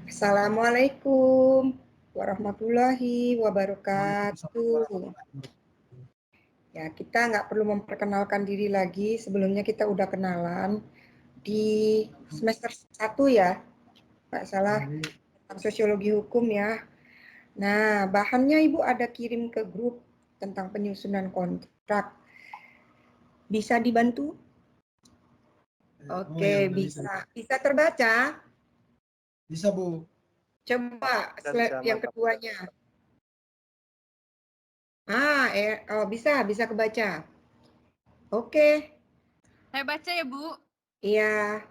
Assalamualaikum warahmatullahi Waalaikumsalam wabarakatuh. warahmatullahi wabarakatuh. Ya, kita nggak perlu memperkenalkan diri lagi. Sebelumnya kita udah kenalan di semester 1 ya, nggak Ya, salah, Bu. tentang sosiologi hukum ya. Nah, bahannya Ibu ada kirim ke grup tentang penyusunan kontrak. Bisa dibantu? Oh ya, Oke, udah bisa. bisa. Bisa terbaca? Bisa, Bu. Coba slide Bisa, yang mantap. keduanya. Bisa kebaca. Oke, Saya baca ya, Bu. iya.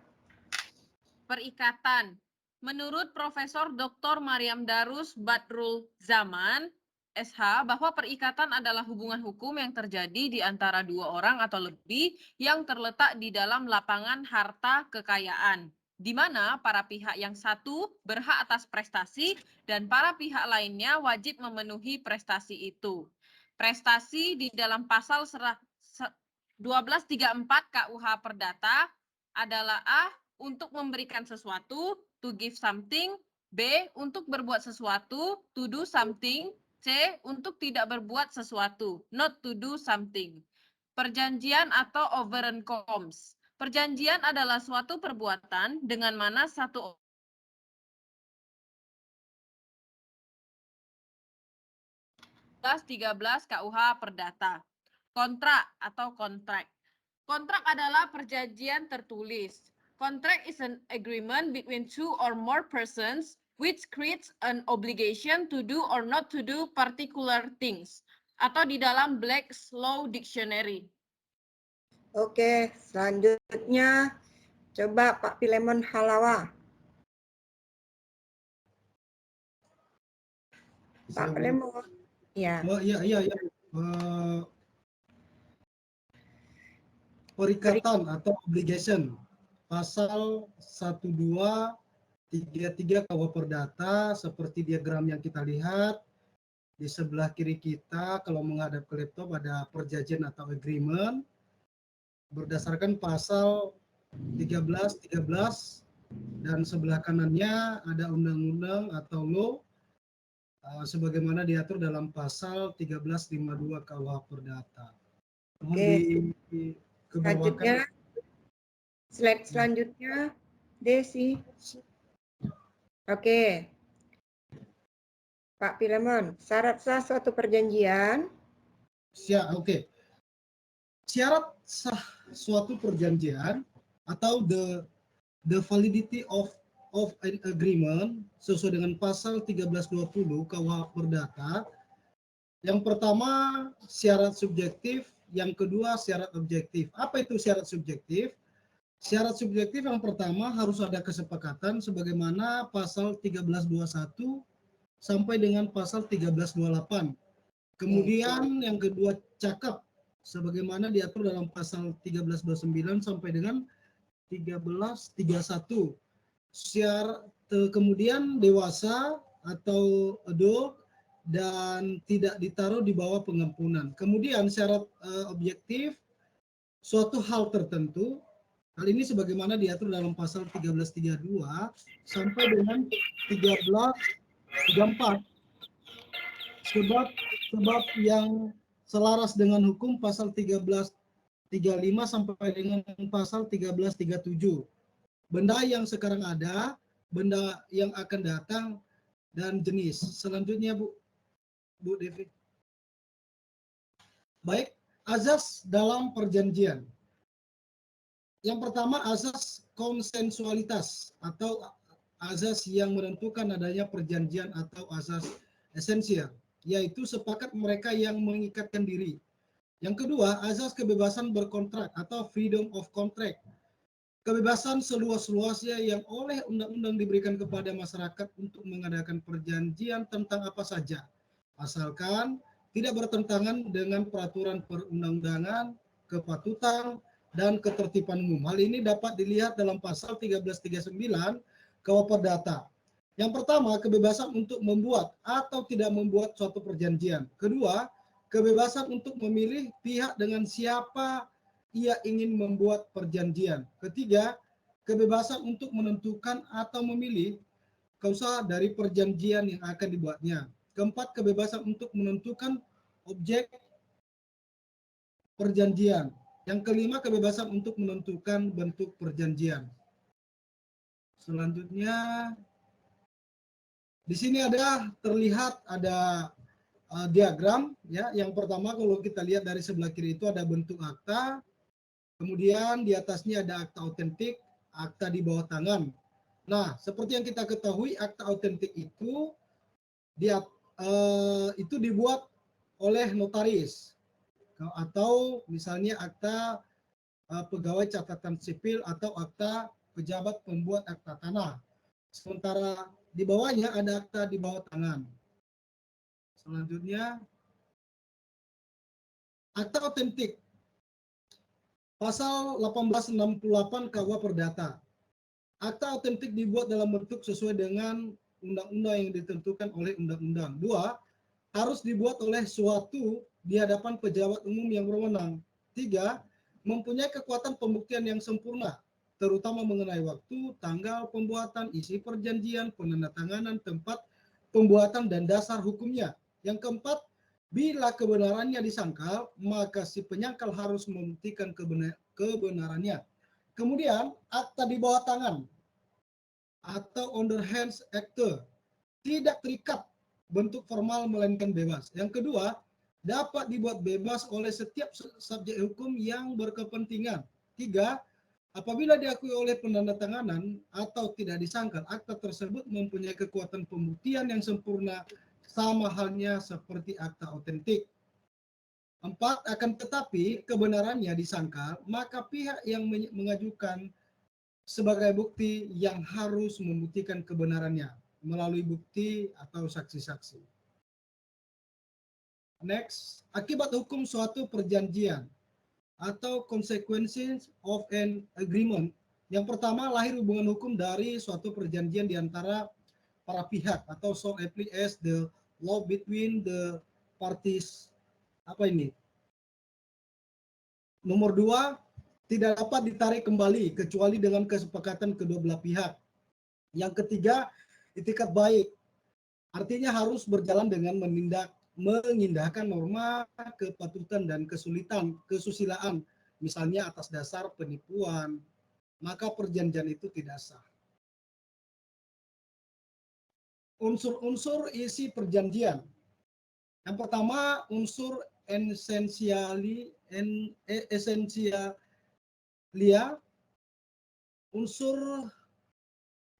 Perikatan. Menurut Profesor Dr. Maryam Darus Badrul Zaman, SH, bahwa perikatan adalah hubungan hukum yang terjadi di antara dua orang atau lebih yang terletak di dalam lapangan harta kekayaan, di mana para pihak yang satu berhak atas prestasi dan para pihak lainnya wajib memenuhi prestasi itu. Prestasi di dalam pasal 1234 KUH Perdata adalah A, untuk memberikan sesuatu, to give something, B, untuk berbuat sesuatu, to do something, C, untuk tidak berbuat sesuatu, not to do something. Perjanjian atau overeenkomst. Perjanjian adalah suatu perbuatan dengan mana satu 13 KUH Perdata. Kontrak atau kontrak. Kontrak adalah perjanjian tertulis. Contract is an agreement between two or more persons which creates an obligation to do or not to do particular things. Atau di dalam Black's Law Dictionary. Oke, selanjutnya coba Pak Pilemon Halawa. Pak Saya, Bu. Pilemon. Ya. Oh, iya. Perikatan atau obligation. Pasal 1233 KUH Perdata, seperti diagram yang kita lihat. Di sebelah kiri kita, kalau menghadap ke laptop, ada perjanjian atau agreement. Berdasarkan pasal 1313, dan sebelah kanannya ada undang-undang atau law sebagaimana diatur dalam pasal 1352 KUH Perdata. Mohon Oke. dikebawakan. Slide selanjutnya, Desi. Oke. Pak Pilemon, syarat sah suatu perjanjian. Oke. Syarat sah suatu perjanjian atau the validity of an agreement sesuai dengan pasal 1320 KUH Perdata. Yang pertama syarat subjektif, yang kedua syarat objektif. Apa itu syarat subjektif? Syarat subjektif yang pertama harus ada kesepakatan sebagaimana pasal 1321 sampai dengan pasal 1328. Kemudian yang kedua cakep sebagaimana diatur dalam pasal 1329 sampai dengan 1331. Kemudian dewasa atau adult dan tidak ditaruh di bawah pengampunan. Kemudian syarat objektif suatu hal tertentu. Hal ini sebagaimana diatur dalam pasal 1332 sampai dengan 1334. Sebab yang selaras dengan hukum pasal 1335 sampai dengan pasal 1337. Benda yang sekarang ada, benda yang akan datang, dan jenis. Selanjutnya Bu Devi. Baik, azas dalam perjanjian. Yang pertama azas konsensualitas atau azas yang menentukan adanya perjanjian atau azas esensial, yaitu sepakat mereka yang mengikatkan diri. Yang kedua, azas kebebasan berkontrak atau freedom of contract. Kebebasan seluas-luasnya yang oleh undang-undang diberikan kepada masyarakat untuk mengadakan perjanjian tentang apa saja, asalkan tidak bertentangan dengan peraturan perundang-undangan, kepatutan, dan ketertiban umum. Hal ini dapat dilihat dalam pasal 1339 KUH Perdata. Yang pertama, kebebasan untuk membuat atau tidak membuat suatu perjanjian. Kedua, kebebasan untuk memilih pihak dengan siapa ia ingin membuat perjanjian. Ketiga, kebebasan untuk menentukan atau memilih kausa dari perjanjian yang akan dibuatnya. Keempat, kebebasan untuk menentukan objek perjanjian. Yang kelima, kebebasan untuk menentukan bentuk perjanjian. Selanjutnya, di sini terlihat ada diagram ya. Yang pertama kalau kita lihat dari sebelah kiri itu ada bentuk akta, kemudian di atasnya ada akta otentik, akta di bawah tangan. Nah, seperti yang kita ketahui, akta otentik itu itu dibuat oleh notaris atau misalnya akta pegawai catatan sipil atau akta pejabat pembuat akta tanah. Sementara di bawahnya ada akta di bawah tangan. Selanjutnya, akta otentik. Pasal 1868 KUH Perdata. Akta otentik dibuat dalam bentuk sesuai dengan undang-undang yang ditentukan oleh undang-undang. 2. Harus dibuat oleh suatu di hadapan pejabat umum yang berwenang. 3. Mempunyai kekuatan pembuktian yang sempurna, terutama mengenai waktu, tanggal pembuatan, isi perjanjian, penandatanganan, tempat pembuatan, dan dasar hukumnya. Yang keempat, bila kebenarannya disangkal, maka si penyangkal harus membuktikan kebenarannya. Kemudian, akta di bawah tangan atau on the hands acte tidak terikat bentuk formal melainkan bebas. Yang kedua, dapat dibuat bebas oleh setiap subjek hukum yang berkepentingan. 3. Apabila diakui oleh penandatanganan atau tidak disangkal, akta tersebut mempunyai kekuatan pembuktian yang sempurna sama halnya seperti akta otentik. 4. Akan tetapi kebenarannya disangkal, maka pihak yang mengajukan sebagai bukti yang harus membuktikan kebenarannya melalui bukti atau saksi-saksi. Next, akibat hukum suatu perjanjian atau consequences of an agreement. Yang pertama, lahir hubungan hukum dari suatu perjanjian di antara para pihak atau so apply as the law between the parties. Apa ini? Nomor 2, tidak dapat ditarik kembali kecuali dengan kesepakatan kedua belah pihak. Yang ketiga, itikat baik. Artinya harus berjalan dengan mengindahkan norma kepatutan dan kesusilaan, misalnya atas dasar penipuan, maka perjanjian itu tidak sah. Unsur-unsur isi perjanjian. Yang pertama, unsur esensialia, unsur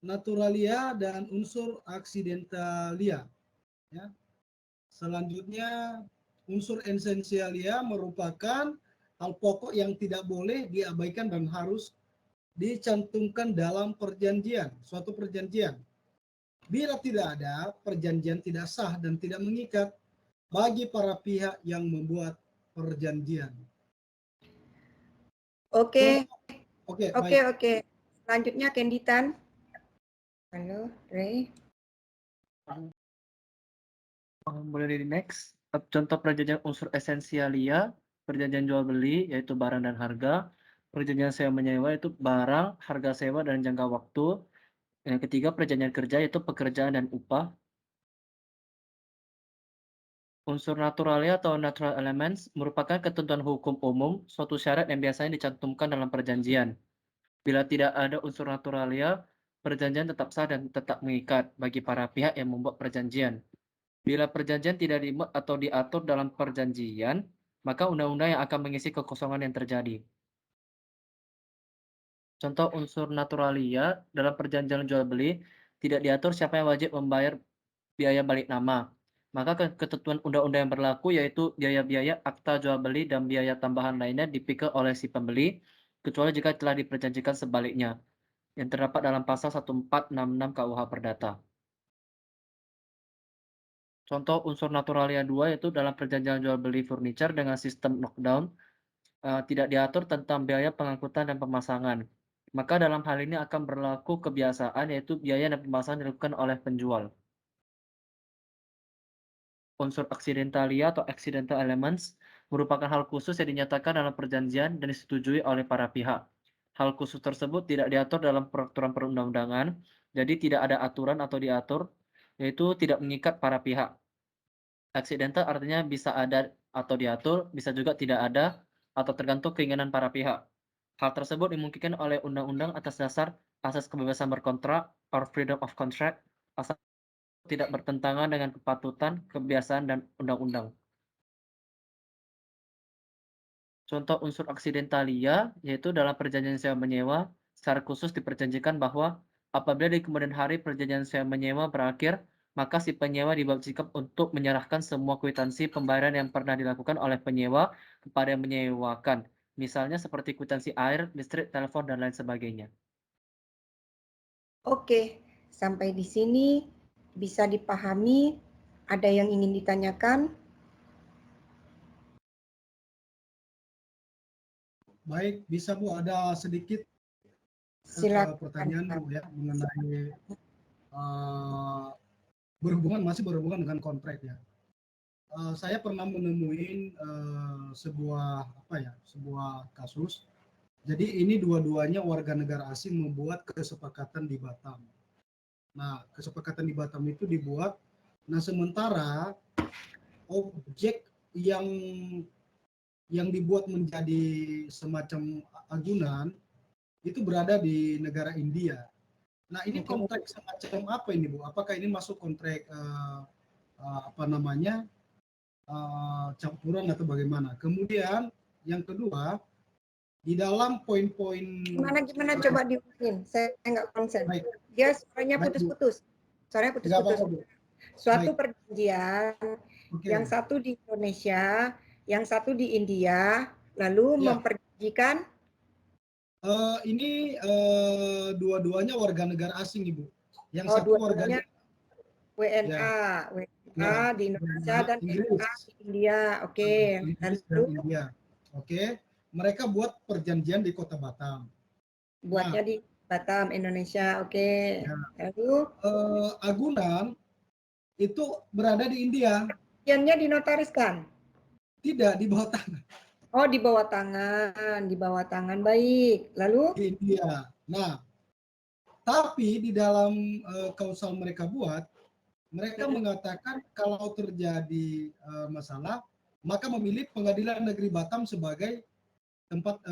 naturalia, dan unsur aksidentalia. Ya. Selanjutnya, unsur esensialia merupakan hal pokok yang tidak boleh diabaikan dan harus dicantumkan dalam perjanjian, suatu perjanjian. Bila tidak ada, perjanjian tidak sah dan tidak mengikat bagi para pihak yang membuat perjanjian. Oke, Baik. oke. Selanjutnya Kenditan. Halo, Ray. Boleh di next. Contoh perjanjian unsur esensialia, perjanjian jual beli yaitu barang dan harga, perjanjian sewa menyewa yaitu barang, harga sewa dan jangka waktu. Yang ketiga, perjanjian kerja yaitu pekerjaan dan upah. Unsur naturalia atau natural elements merupakan ketentuan hukum umum, suatu syarat yang biasanya dicantumkan dalam perjanjian. Bila tidak ada unsur naturalia, perjanjian tetap sah dan tetap mengikat bagi para pihak yang membuat perjanjian. Bila perjanjian tidak dimuat atau diatur dalam perjanjian, maka undang-undang yang akan mengisi kekosongan yang terjadi. Contoh unsur naturalia dalam perjanjian jual beli tidak diatur siapa yang wajib membayar biaya balik nama. Maka ketentuan undang-undang yang berlaku yaitu biaya-biaya akta jual beli dan biaya tambahan lainnya dipikul oleh si pembeli, kecuali jika telah diperjanjikan sebaliknya, yang terdapat dalam pasal 1466 KUH Perdata. Contoh unsur naturalia 2 yaitu dalam perjanjian jual beli furniture dengan sistem knockdown, tidak diatur tentang biaya pengangkutan dan pemasangan. Maka dalam hal ini akan berlaku kebiasaan yaitu biaya dan pemasangan dilakukan oleh penjual. Unsur aksidentalia atau accidental elements merupakan hal khusus yang dinyatakan dalam perjanjian dan disetujui oleh para pihak. Hal khusus tersebut tidak diatur dalam peraturan perundang-undangan, jadi tidak ada aturan atau diatur, yaitu tidak mengikat para pihak. Aksidental artinya bisa ada atau diatur, bisa juga tidak ada, atau tergantung keinginan para pihak. Hal tersebut dimungkinkan oleh undang-undang atas dasar asas kebebasan berkontrak or freedom of contract, asal tidak bertentangan dengan kepatutan, kebiasaan, dan undang-undang. Contoh unsur aksidentalia, yaitu dalam perjanjian sewa menyewa, secara khusus diperjanjikan bahwa apabila di kemudian hari perjanjian sewa menyewa berakhir, maka si penyewa diwajibkan untuk menyerahkan semua kwitansi pembayaran yang pernah dilakukan oleh penyewa kepada yang menyewakan. Misalnya seperti kwitansi air, listrik, telepon, dan lain sebagainya. Oke, sampai di sini bisa dipahami. Ada yang ingin ditanyakan? Baik, bisa Bu, ada sedikit Silakan. pertanyaan Bu ya mengenai masih berhubungan dengan kontrak ya. Saya pernah menemuin sebuah kasus. Jadi ini dua-duanya warga negara asing membuat kesepakatan di Batam. Nah, kesepakatan di Batam itu dibuat. Nah, sementara objek yang dibuat menjadi semacam agunan itu berada di negara India. Nah, ini kontrak semacam apa ini, Bu? Apakah ini masuk kontrak campuran atau bagaimana? Kemudian yang kedua, di dalam poin-poin Gimana coba diulitin? Saya nggak konsen. baik, Dia suaranya baik, Bu. putus-putus. Suaranya Nggak putus-putus. apa-apa, Bu. Suatu Baik. perjanjian, Oke. yang satu di Indonesia, yang satu di India, lalu Ya. memperjanjikan Ini dua-duanya warga negara asing, Ibu. Yang satu warga dua-duanya WNA, WNA di Indonesia dan Inggris. WNA di India. Oke. Inggris dan India. Oke. Mereka buat perjanjian di Kota Batam. Buatnya di Batam, Indonesia. Oke. Ya. Lalu agunan itu berada di India. perjanjiannya dinotariskan? Tidak, di bawah tangan. Oh, di bawah tangan, di bawah tangan. Baik. Lalu Di India. Nah, tapi di dalam kausal mereka buat, mereka mengatakan kalau terjadi masalah, maka memilih Pengadilan Negeri Batam sebagai tempat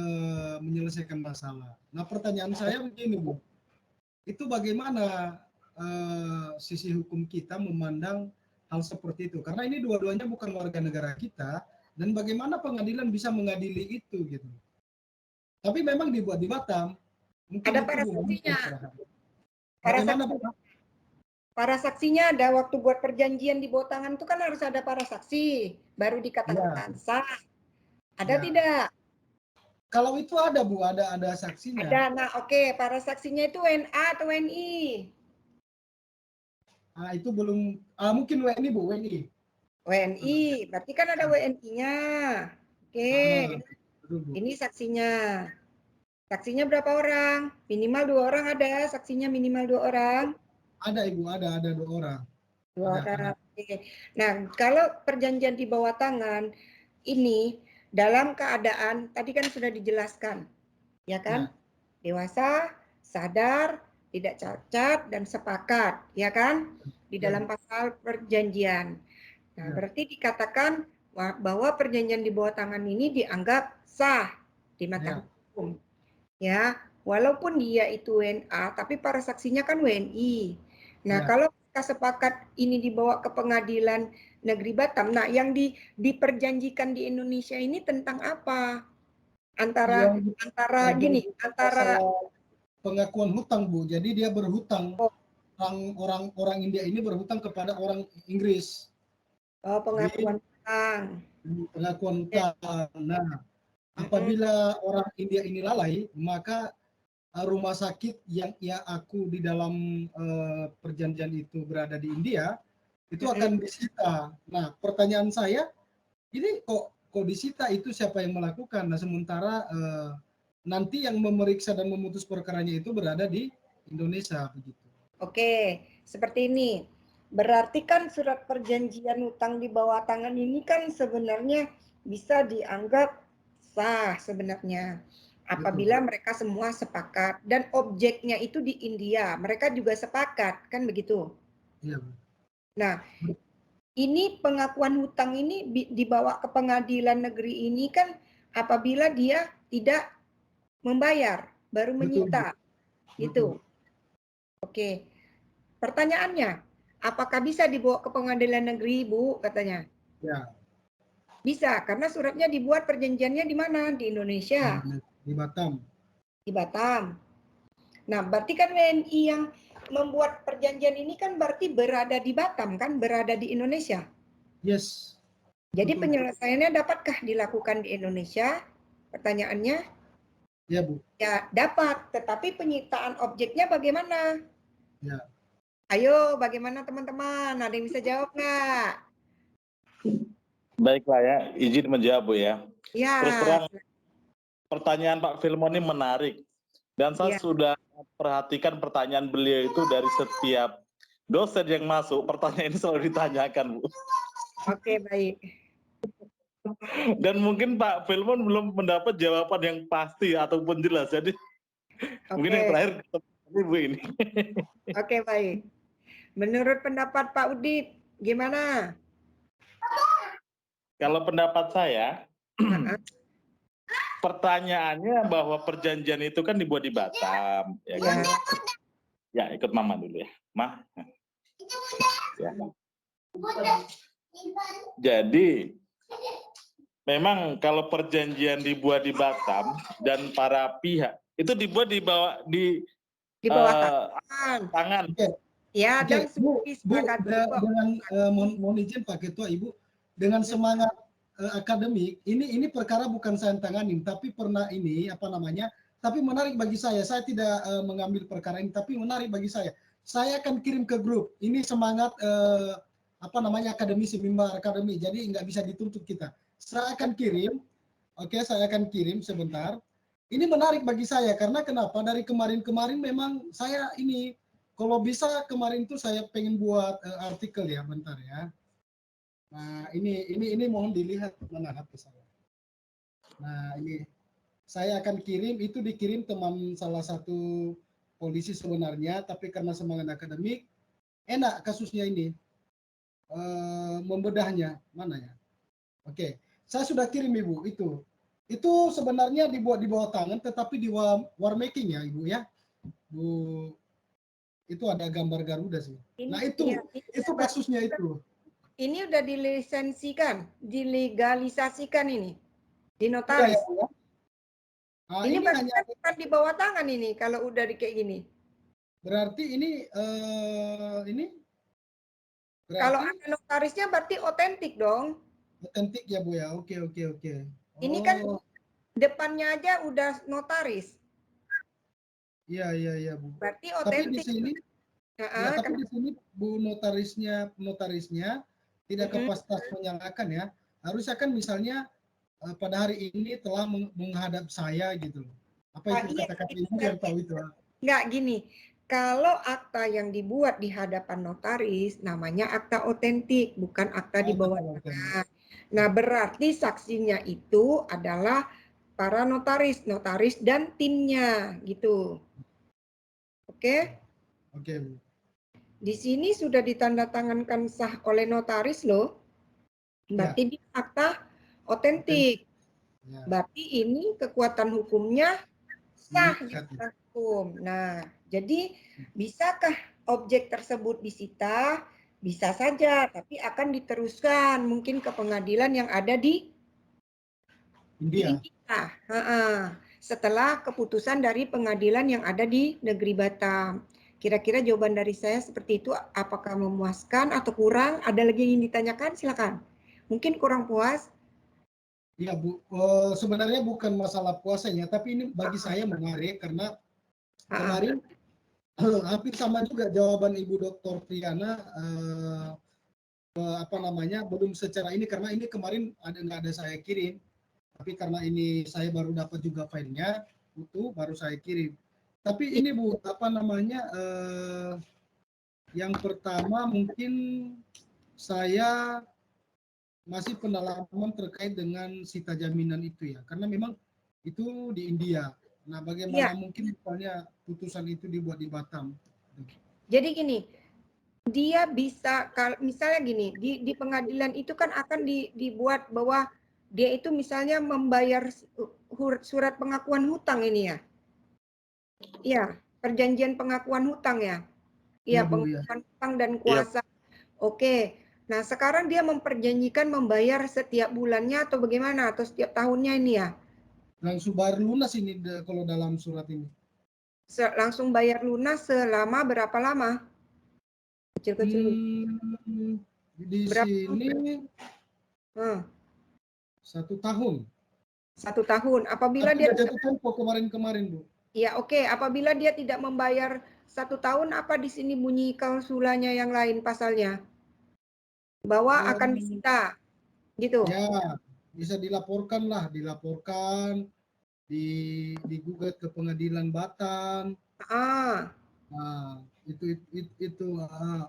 menyelesaikan masalah. Nah, pertanyaan saya begini, Bu. Itu bagaimana sisi hukum kita memandang hal seperti itu? Karena ini dua-duanya bukan warga negara kita, dan bagaimana pengadilan bisa mengadili itu gitu. Tapi memang dibuat di Batam. Mungkin ada itu, para Bu, saksinya. bagaimana, Bu? Para saksinya ada waktu buat perjanjian di bawah tangan itu kan harus ada para saksi, baru dikatakan sah. Ada tidak? Kalau itu ada, Bu, ada saksinya. Ada. Nah, oke, para saksinya itu WNA atau WNI? Itu belum, mungkin WNI, Bu, WNI. WNI, berarti kan ada WNI-nya. Oke, ini saksinya. Saksinya berapa orang? Minimal 2 orang ada, saksinya minimal 2 orang. Ada, Ibu, ada 2 orang. 2 orang. Oke. Nah, kalau perjanjian di bawah tangan ini dalam keadaan tadi kan sudah dijelaskan, ya kan? Dewasa, sadar, tidak cacat dan sepakat, ya kan? Di dalam pasal perjanjian. Nah, berarti dikatakan bahwa perjanjian di bawah tangan ini dianggap sah di mata hukum. Ya, walaupun dia itu WNA, tapi para saksinya kan WNI. Nah, kalau kita sepakat ini dibawa ke Pengadilan Negeri Batam, nah yang diperjanjikan di Indonesia ini tentang apa? Antara pengakuan hutang, Bu. Jadi dia berhutang. Orang India ini berhutang kepada orang Inggris. Oh, pengakuan hutang. Pengakuan hutang. Nah, apabila orang India ini lalai, maka rumah sakit yang ia aku di dalam perjanjian itu berada di India, itu akan disita. Nah, pertanyaan saya, ini kok disita, itu siapa yang melakukan? Nah, sementara nanti yang memeriksa dan memutus perkaranya itu berada di Indonesia, begitu. Oke, seperti ini. Berarti kan surat perjanjian hutang di bawah tangan ini kan sebenarnya bisa dianggap sah sebenarnya. Apabila mereka semua sepakat dan objeknya itu di India, mereka juga sepakat, kan begitu? Iya. Nah, ini pengakuan hutang ini dibawa ke pengadilan negeri ini kan apabila dia tidak membayar, baru menyita. Gitu. Oke. Pertanyaannya, apakah bisa dibawa ke pengadilan negeri, Bu, katanya? Ya. Bisa, karena suratnya dibuat perjanjiannya di mana? Di Indonesia. Di Batam. Di Batam. Nah, berarti kan WNI yang membuat perjanjian ini kan berarti berada di Batam, kan? Berada di Indonesia. Yes. Jadi Betul. penyelesaiannya dapatkah dilakukan di Indonesia? Pertanyaannya? Ya, Bu. Ya, dapat. Tetapi penyitaan objeknya bagaimana? Ya. Ayo, bagaimana teman-teman? Ada yang bisa jawab nggak? Baiklah ya, izin menjawab Bu ya. Ya. Terus terang, pertanyaan Pak Filmon ini menarik. Dan saya Ya. sudah perhatikan pertanyaan beliau itu dari setiap dosen yang masuk, pertanyaan ini selalu ditanyakan, Bu. Oke, baik. Dan mungkin Pak Filmon belum mendapat jawaban yang pasti ataupun jelas. Jadi mungkin yang terakhir Bu ini. Oke, baik. Menurut pendapat Pak Udit, gimana? Kalau pendapat saya, pertanyaannya bahwa perjanjian itu kan dibuat di Batam, ya kan? Ya, ikut Mama dulu ya, Ma. Ya. Jadi, memang kalau perjanjian dibuat di Batam dan para pihak itu dibuat di bawah tangan. Ya, dan Bu, disepakati dengan mohon izin Pak Ketua, Ibu, dengan semangat akademik, ini perkara bukan saya tanganin, tapi pernah ini tapi menarik bagi saya tidak mengambil perkara ini, tapi menarik bagi saya. Saya akan kirim ke grup. Ini semangat akademisi, mimbar akademi, jadi nggak bisa dituntut kita. Saya akan kirim, saya akan kirim sebentar. Ini menarik bagi saya karena kenapa? Dari kemarin-kemarin memang saya ini. Kalau bisa kemarin tuh saya pengen buat artikel ya, bentar ya. Nah, ini mohon dilihat mana HP saya. Nah, ini saya akan kirim, itu dikirim teman salah satu polisi sebenarnya, tapi karena semangat akademik, enak kasusnya ini. Membedahnya, mana ya? Oke, saya sudah kirim Ibu, itu. Itu sebenarnya dibuat di bawah tangan, tetapi di war making ya Ibu ya. Bu, itu ada gambar Garuda sih. Nah itu kasusnya itu. Ini udah dilisensikan, dilegalisasikan ini, dinotaris. Ya. Nah, ini hanya bukan di bawah tangan ini kalau udah kayak gini. Berarti ini berarti, kalau ada notarisnya berarti otentik dong. Otentik ya Bu ya. Oke. Ini kan depannya aja udah notaris. Iya Bu. Berarti Tapi otentik. di sini Bu notarisnya tidak kapasitas menyalakan ya. Harusnya kan misalnya pada hari ini telah menghadap saya gitu loh. Apa itu kata-kata Ibu yang tahu itu? Enggak gini. Kalau akta yang dibuat di hadapan notaris namanya akta otentik, bukan akta di bawah tangan. Nah, berarti saksinya itu adalah para notaris dan timnya gitu. Oke? Oke, Bu. Di sini sudah ditandatangankan sah oleh notaris loh. Berarti di akta otentik. Ya. Berarti ini kekuatan hukumnya sah hukum. Nah, jadi bisakah objek tersebut disita? Bisa saja, tapi akan diteruskan mungkin ke pengadilan yang ada di India. Setelah keputusan dari pengadilan yang ada di negeri Batam. Kira-kira jawaban dari saya seperti itu, apakah memuaskan atau kurang? Ada lagi yang ingin ditanyakan? Silakan. Mungkin kurang puas? Ya Bu, sebenarnya bukan masalah puasanya, tapi ini bagi saya menarik karena kemarin hampir sama juga jawaban Ibu Dr. Triana, belum secara ini karena ini kemarin nggak ada saya kirim, tapi karena ini saya baru dapat juga filenya, utuh baru saya kirim. Tapi ini Bu, yang pertama mungkin saya masih pendalaman terkait dengan sita jaminan itu ya, karena memang itu di India. Nah, bagaimana mungkin misalnya putusan itu dibuat di Batam? Jadi gini, dia bisa misalnya gini, di pengadilan itu kan akan dibuat bahwa dia itu misalnya membayar surat pengakuan hutang ini ya. Iya, perjanjian pengakuan hutang ya. Iya, pengakuan hutang dan kuasa. Oke. Nah, sekarang dia memperjanjikan membayar setiap bulannya atau bagaimana atau setiap tahunnya ini ya? Langsung bayar lunas ini kalau dalam surat ini. Langsung bayar lunas selama berapa lama? Kecil-kecil. Di Berapa? sini 1 tahun. 1 tahun. Apabila Tapi dia jatuh tempo kemarin-kemarin, Bu. ya oke, apabila dia tidak membayar 1 tahun, apa di sini bunyi klausulanya yang lain pasalnya? Bahwa akan disita, gitu. Ya, bisa dilaporkan, digugat ke pengadilan Batam. Nah, itu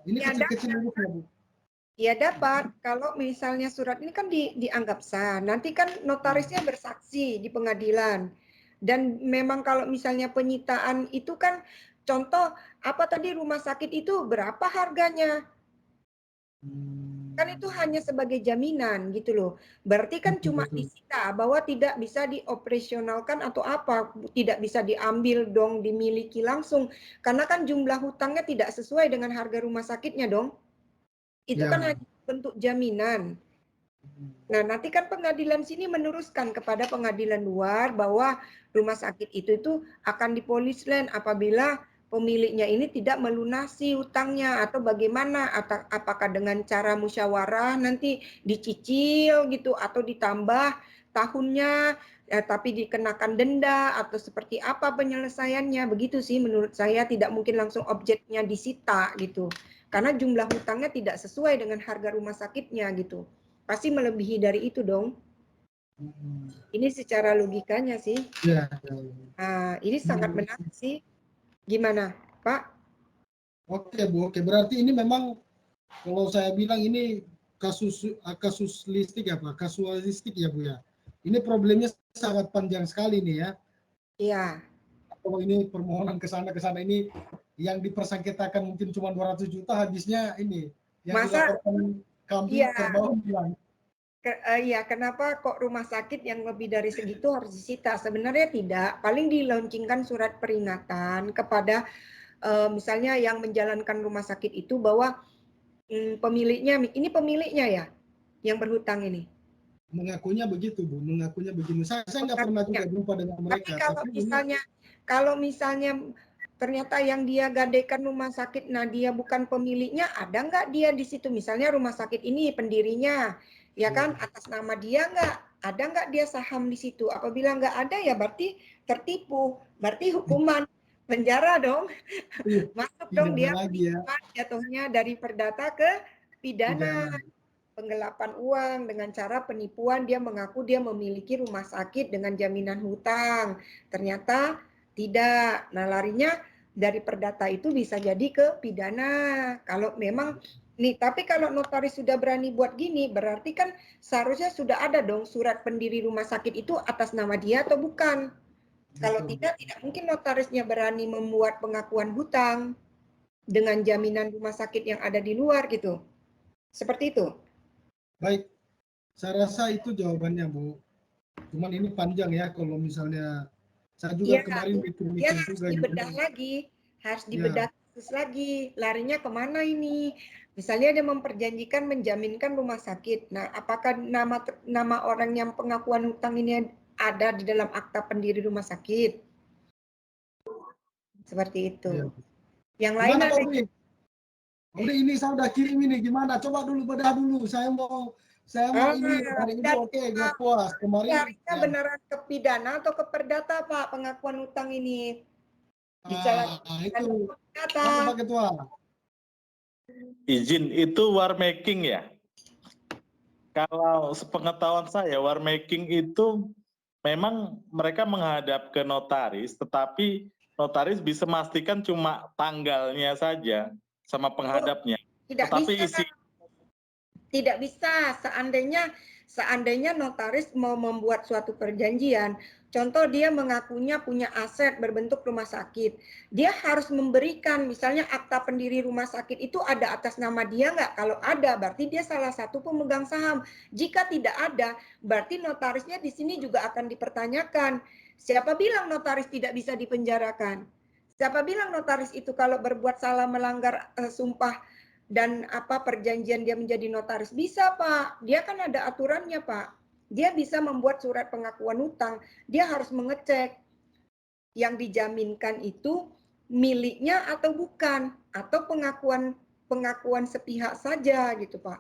ini Ya, kecil-kecil dulu, Bu. ya dapat, kalau misalnya surat ini kan dianggap sah. Nanti kan notarisnya bersaksi di pengadilan. Dan memang kalau misalnya penyitaan itu kan contoh apa tadi rumah sakit itu berapa harganya? Kan itu hanya sebagai jaminan gitu loh. Berarti kan cuma disita bahwa tidak bisa dioperasionalkan atau apa, tidak bisa diambil dong, dimiliki langsung. Karena kan jumlah hutangnya tidak sesuai dengan harga rumah sakitnya dong. Itu kan hanya bentuk jaminan. Nah, nanti kan pengadilan sini meneruskan kepada pengadilan luar bahwa rumah sakit itu akan dipolislen apabila pemiliknya ini tidak melunasi hutangnya atau bagaimana, apakah dengan cara musyawarah nanti dicicil gitu atau ditambah tahunnya tapi dikenakan denda atau seperti apa penyelesaiannya. Begitu sih menurut saya, tidak mungkin langsung objeknya disita gitu. Karena jumlah hutangnya tidak sesuai dengan harga rumah sakitnya gitu. Pasti melebihi dari itu dong. Ini secara logikanya sih. Nah, ini sangat menarik sih. Gimana, Pak? Oke, Bu. Oke, berarti ini memang kalau saya bilang ini kasuistik ya, Bu ya. Ini problemnya sangat panjang sekali nih ya. Iya. Kalau ini permohonan ke sana ini yang dipersengketakan mungkin cuma 200 juta, habisnya ini yang dilaporkan kambing kerbau bilang. Iya, kenapa kok rumah sakit yang lebih dari segitu harus disita? Sebenarnya tidak, paling dilaunchingkan surat peringatan kepada misalnya yang menjalankan rumah sakit itu bahwa pemiliknya, ini pemiliknya ya, yang berhutang ini. Mengakunya begitu, Bu, mengakunya begini. Saya nggak pernah juga jumpa dengan mereka. Tapi kalau misalnya ternyata yang dia gadaikan rumah sakit, nah dia bukan pemiliknya, ada nggak dia di situ? Misalnya rumah sakit ini pendirinya, ya kan, atas nama dia nggak? Ada nggak dia saham di situ? Apabila nggak ada ya berarti tertipu, berarti hukuman penjara dong. Masuk dong dia jatuhnya dari perdata ke pidana. Penggelapan uang dengan cara penipuan, dia mengaku dia memiliki rumah sakit dengan jaminan hutang. Ternyata tidak. Nah, larinya dari perdata itu bisa jadi ke pidana. Kalau memang nih, tapi kalau notaris sudah berani buat gini, berarti kan seharusnya sudah ada dong surat pendiri rumah sakit itu atas nama dia atau bukan. Kalau tidak mungkin notarisnya berani membuat pengakuan hutang dengan jaminan rumah sakit yang ada di luar gitu. Seperti itu. Baik, saya rasa itu jawabannya, Bu. Cuman ini panjang ya kalau misalnya saya juga kemarin mikir-mikir harus juga. Harus dibedah khusus lagi. Larinya kemana ini? Misalnya dia memperjanjikan menjaminkan rumah sakit. Nah, apakah nama orang yang pengakuan hutang ini ada di dalam akta pendiri rumah sakit? Seperti itu. Yang lain ada. Udah ini saya udah kirim ini, gimana? Coba dulu bedah dulu. Saya mau ini hari ini oke, nggak puas. Kemarin harusnya beneran ke pidana atau ke perdata, Pak, pengakuan hutang ini. Bicara itu apa, Pak Ketua? Izin, itu war making ya? Kalau sepengetahuan saya, war making itu memang mereka menghadap ke notaris, tetapi notaris bisa memastikan cuma tanggalnya saja sama penghadapnya. Tidak bisa. Seandainya seandainya notaris mau membuat suatu perjanjian, contoh dia mengakunya punya aset berbentuk rumah sakit, dia harus memberikan misalnya akta pendiri rumah sakit itu ada atas nama dia nggak? Kalau ada, berarti dia salah satu pemegang saham. Jika tidak ada, berarti notarisnya di sini juga akan dipertanyakan. Siapa bilang notaris tidak bisa dipenjarakan? Siapa bilang notaris itu kalau berbuat salah melanggar sumpah dan perjanjian dia menjadi notaris? Bisa, Pak. Dia kan ada aturannya, Pak. Dia bisa membuat surat pengakuan hutang. Dia harus mengecek yang dijaminkan itu miliknya atau bukan, atau pengakuan sepihak saja gitu, Pak.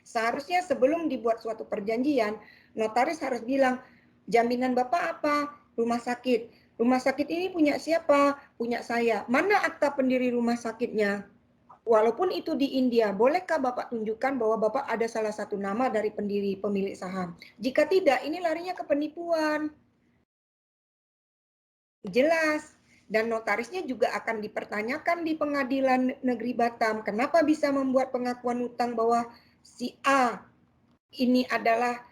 Seharusnya sebelum dibuat suatu perjanjian, notaris harus bilang, jaminan Bapak apa? Rumah sakit. Rumah sakit ini punya siapa? Punya saya. Mana akta pendiri rumah sakitnya? Walaupun itu di India, bolehkah Bapak tunjukkan bahwa Bapak ada salah satu nama dari pendiri pemilik saham? Jika tidak, ini larinya ke penipuan. Jelas. Dan notarisnya juga akan dipertanyakan di pengadilan negeri Batam. Kenapa bisa membuat pengakuan hutang bahwa si A ini adalah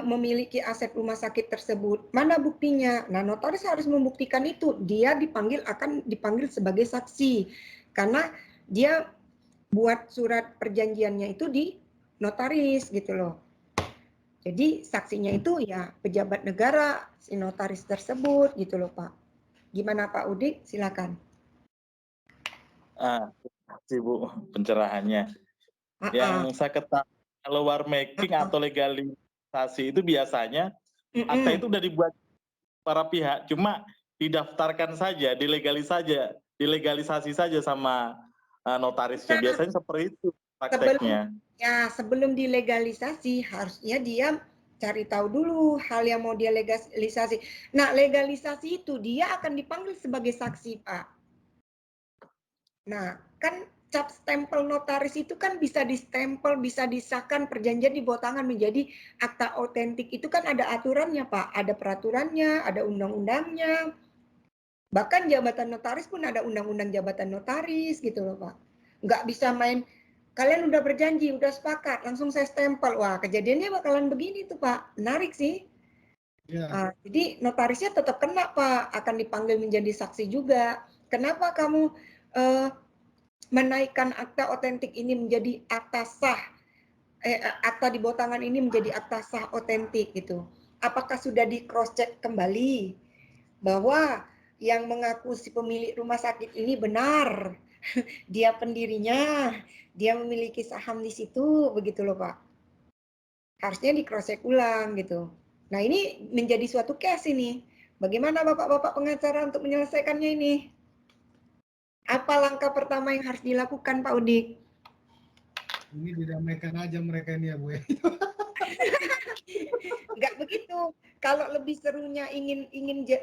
memiliki aset rumah sakit tersebut? Mana buktinya? Nah, notaris harus membuktikan itu. Dia akan dipanggil sebagai saksi. Karena dia buat surat perjanjiannya itu di notaris gitu loh. Jadi saksinya itu ya pejabat negara, si notaris tersebut gitu loh, Pak. Gimana Pak Udik? Silakan. Terima kasih Bu pencerahannya. Yang saya ketahui kalau war making atau legalisasi itu biasanya akta itu udah dibuat para pihak, cuma didaftarkan saja, dilegalisasi saja sama notarisnya. Biasanya seperti itu prakteknya. Sebelum dilegalisasi harusnya dia cari tahu dulu hal yang mau dia legalisasi. Nah, legalisasi itu dia akan dipanggil sebagai saksi, Pak. Nah, kan cap stempel notaris itu kan bisa distempel, bisa disahkan perjanjian di bawah tangan menjadi akta otentik. Itu kan ada aturannya, Pak. Ada peraturannya, ada undang-undangnya. Bahkan jabatan notaris pun ada undang-undang jabatan notaris gitu loh, Pak. Nggak bisa main, kalian udah berjanji, udah sepakat, langsung saya stempel. Wah, kejadiannya bakalan begini tuh, Pak. Menarik sih. Ya. Jadi notarisnya tetap kena, Pak. Akan dipanggil menjadi saksi juga. Kenapa kamu menaikkan akta otentik ini menjadi akta sah, akta di bawah tangan ini menjadi akta sah otentik gitu. Apakah sudah di cross check kembali bahwa yang mengaku si pemilik rumah sakit ini benar, dia pendirinya, dia memiliki saham di situ, begitu loh Pak. Harusnya di cross check ulang gitu. Nah ini menjadi suatu case ini. Bagaimana Bapak-Bapak pengacara untuk menyelesaikannya ini? Apa langkah pertama yang harus dilakukan, Pak Udik? Ini didamaikan aja mereka ini ya, Bu. Enggak begitu. Kalau lebih serunya ingin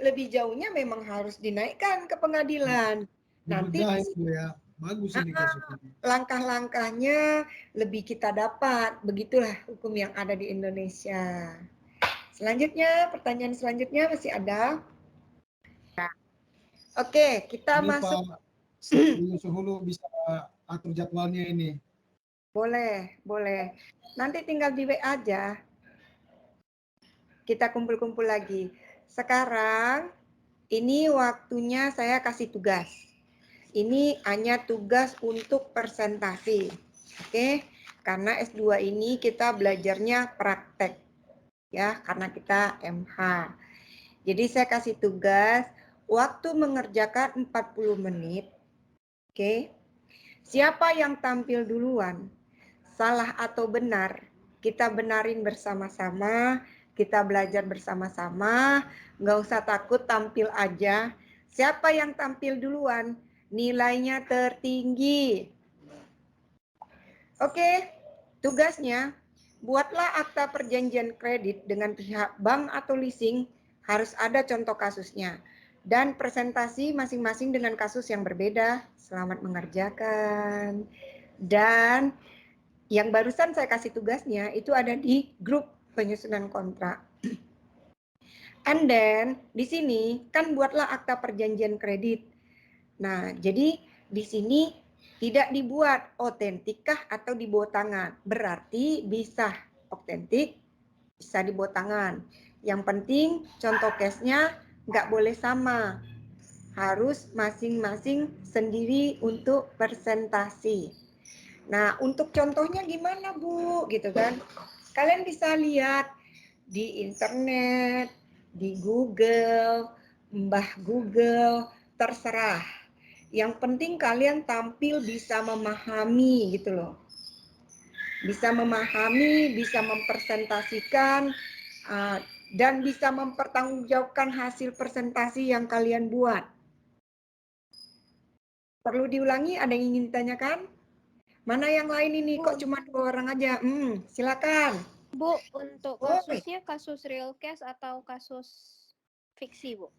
lebih jauhnya memang harus dinaikkan ke pengadilan. Nanti Bu ya. Bagus ini kasusnya. langkah-langkahnya lebih kita dapat. Begitulah hukum yang ada di Indonesia. Selanjutnya, pertanyaan selanjutnya masih ada. Oke, kita Ini masuk. Pak Yusuf Hulu bisa atur jadwalnya ini. Boleh, boleh. Nanti tinggal di WA aja. Kita kumpul-kumpul lagi. Sekarang ini waktunya saya kasih tugas. Ini hanya tugas untuk presentasi. Oke? Karena S2 ini kita belajarnya praktek. Ya, karena kita MH. Jadi saya kasih tugas waktu mengerjakan 40 menit. Oke. Siapa yang tampil duluan? Salah atau benar? Kita benarin bersama-sama, kita belajar bersama-sama, nggak usah takut tampil aja. Siapa yang tampil duluan? Nilainya tertinggi. Oke, tugasnya buatlah akta perjanjian kredit dengan pihak bank atau leasing, harus ada contoh kasusnya. Dan presentasi masing-masing dengan kasus yang berbeda. Selamat mengerjakan. Dan yang barusan saya kasih tugasnya itu ada di grup penyusunan kontrak. And then di sini kan buatlah akta perjanjian kredit. Nah, jadi di sini tidak dibuat otentikkah atau di bawah tangan. Berarti bisa otentik, bisa dibawa tangan. Yang penting contoh case-nya nggak boleh sama. Harus masing-masing sendiri untuk presentasi. Nah, untuk contohnya gimana, Bu? Gitu kan. Kalian bisa lihat di internet, di Google, Mbah Google, terserah. Yang penting kalian tampil bisa memahami gitu loh. Bisa memahami, bisa mempresentasikan, dan bisa mempertanggungjawabkan hasil presentasi yang kalian buat. Perlu diulangi, ada yang ingin ditanyakan? Mana yang lain ini? Kok cuma 2 orang aja? Silakan. Bu, untuk Oke. kasusnya kasus real case atau kasus fiksi, Bu?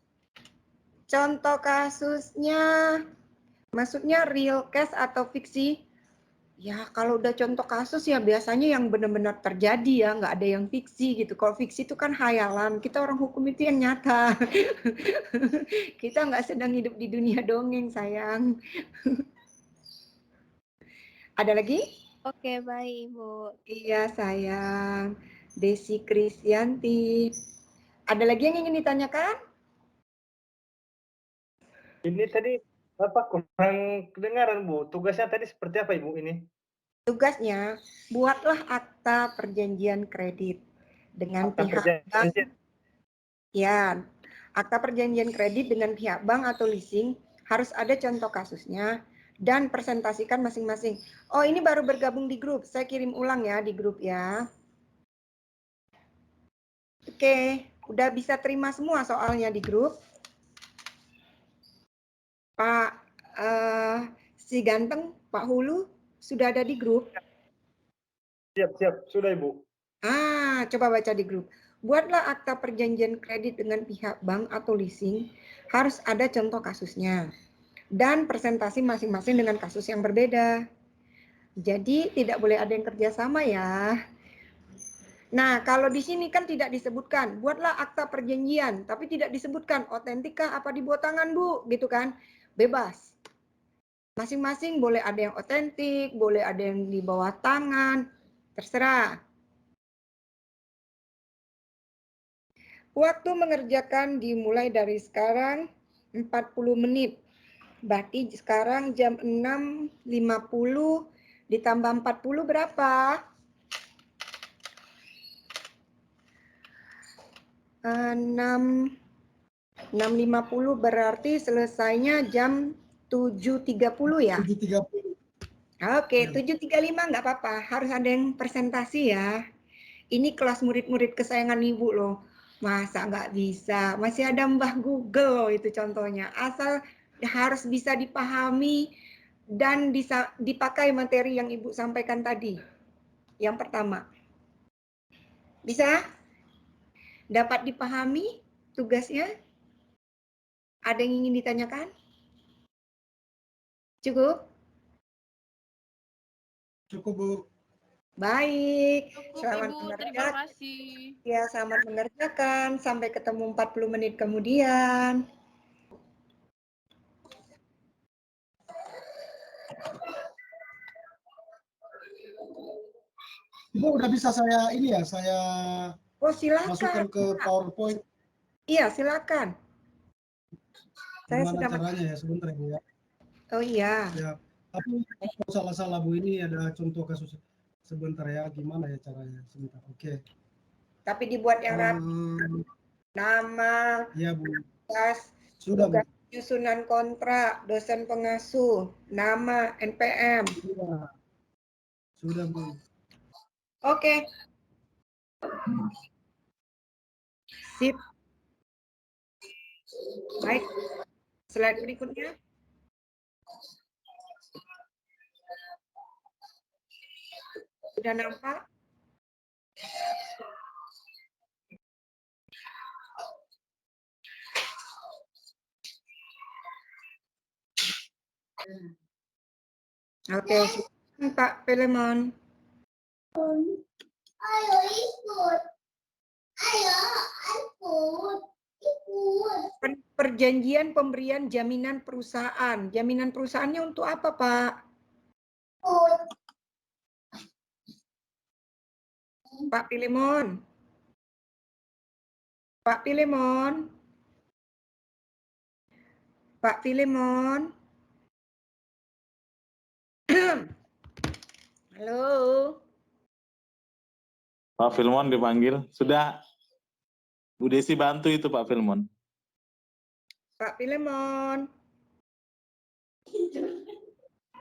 Contoh kasusnya, maksudnya real case atau fiksi? Ya, kalau udah contoh kasus ya biasanya yang benar-benar terjadi ya, nggak ada yang fiksi gitu. Kalau fiksi itu kan hayalan, kita orang hukum itu yang nyata. Kita nggak sedang hidup di dunia dongeng, sayang. Ada lagi? Oke, baik, Bu. Iya, sayang. Desi Krisyanti. Ada lagi yang ingin ditanyakan? Ini tadi apa kurang kedengaran Bu? Tugasnya tadi seperti apa Ibu ini? Tugasnya, buatlah akta perjanjian kredit dengan Akta pihak perjanjian. bank. Ya, akta perjanjian kredit dengan pihak bank atau leasing harus ada contoh kasusnya dan presentasikan masing-masing. Oh, ini baru bergabung di grup. Saya kirim ulang ya di grup ya. Oke, udah bisa terima semua soalnya di grup. Pak si ganteng, Pak Hulu, sudah ada di grup? Siap, sudah Ibu. Coba baca di grup. Buatlah akta perjanjian kredit dengan pihak bank atau leasing, harus ada contoh kasusnya. Dan presentasi masing-masing dengan kasus yang berbeda. Jadi tidak boleh ada yang kerjasama ya. Nah, kalau di sini kan tidak disebutkan, buatlah akta perjanjian, tapi tidak disebutkan otentik kah apa dibuat tangan, Bu, gitu kan. Bebas. Masing-masing boleh ada yang otentik, boleh ada yang di bawah tangan, terserah. Waktu mengerjakan dimulai dari sekarang 40 menit. Berarti sekarang jam 6.50 ditambah 40 berapa? 6.50 berarti selesainya jam 7.30 ya? 7.30. Oke, 7.35 nggak apa-apa. Harus ada yang presentasi ya. Ini kelas murid-murid kesayangan Ibu loh. Masa nggak bisa? Masih ada Mbah Google loh itu contohnya. Asal harus bisa dipahami dan bisa dipakai materi yang Ibu sampaikan tadi. Yang pertama. Bisa? Dapat dipahami tugasnya? Ada yang ingin ditanyakan? Cukup? Cukup, Bu. Baik. Cukup Selamat Ibu, terima mengerjakan. kasih. Ya, selamat mengerjakan. Sampai ketemu 40 menit kemudian. Ibu udah bisa saya ini ya, saya Oh, silakan. masukkan ke PowerPoint. Iya, silakan. Saya Gimana sudah caranya ya, sebentar Bu ya. Oh iya. Ya, tapi kalau salah-salah Bu, ini ada contoh kasus. Sebentar ya, gimana ya caranya? Sebentar, oke. Tapi dibuat yang rapi. Nama, Ya Bu, tugas, sudah Bu. susunan kontrak, dosen pengasuh, nama, NPM. Sudah Bu. Oke. Sip. Baik. Slide berikutnya. Sudah nampak? Oke, Pak Pelemon. Ayo ikut. Ayo ikut. Perjanjian pemberian jaminan perusahaan. Jaminan perusahaannya untuk apa, Pak? Pak Pilemon. Pak Pilemon. Pak Pilemon. Halo. Pak Filmon dipanggil. Sudah Bu Desi bantu itu Pak Filmon. Pak Pilemon.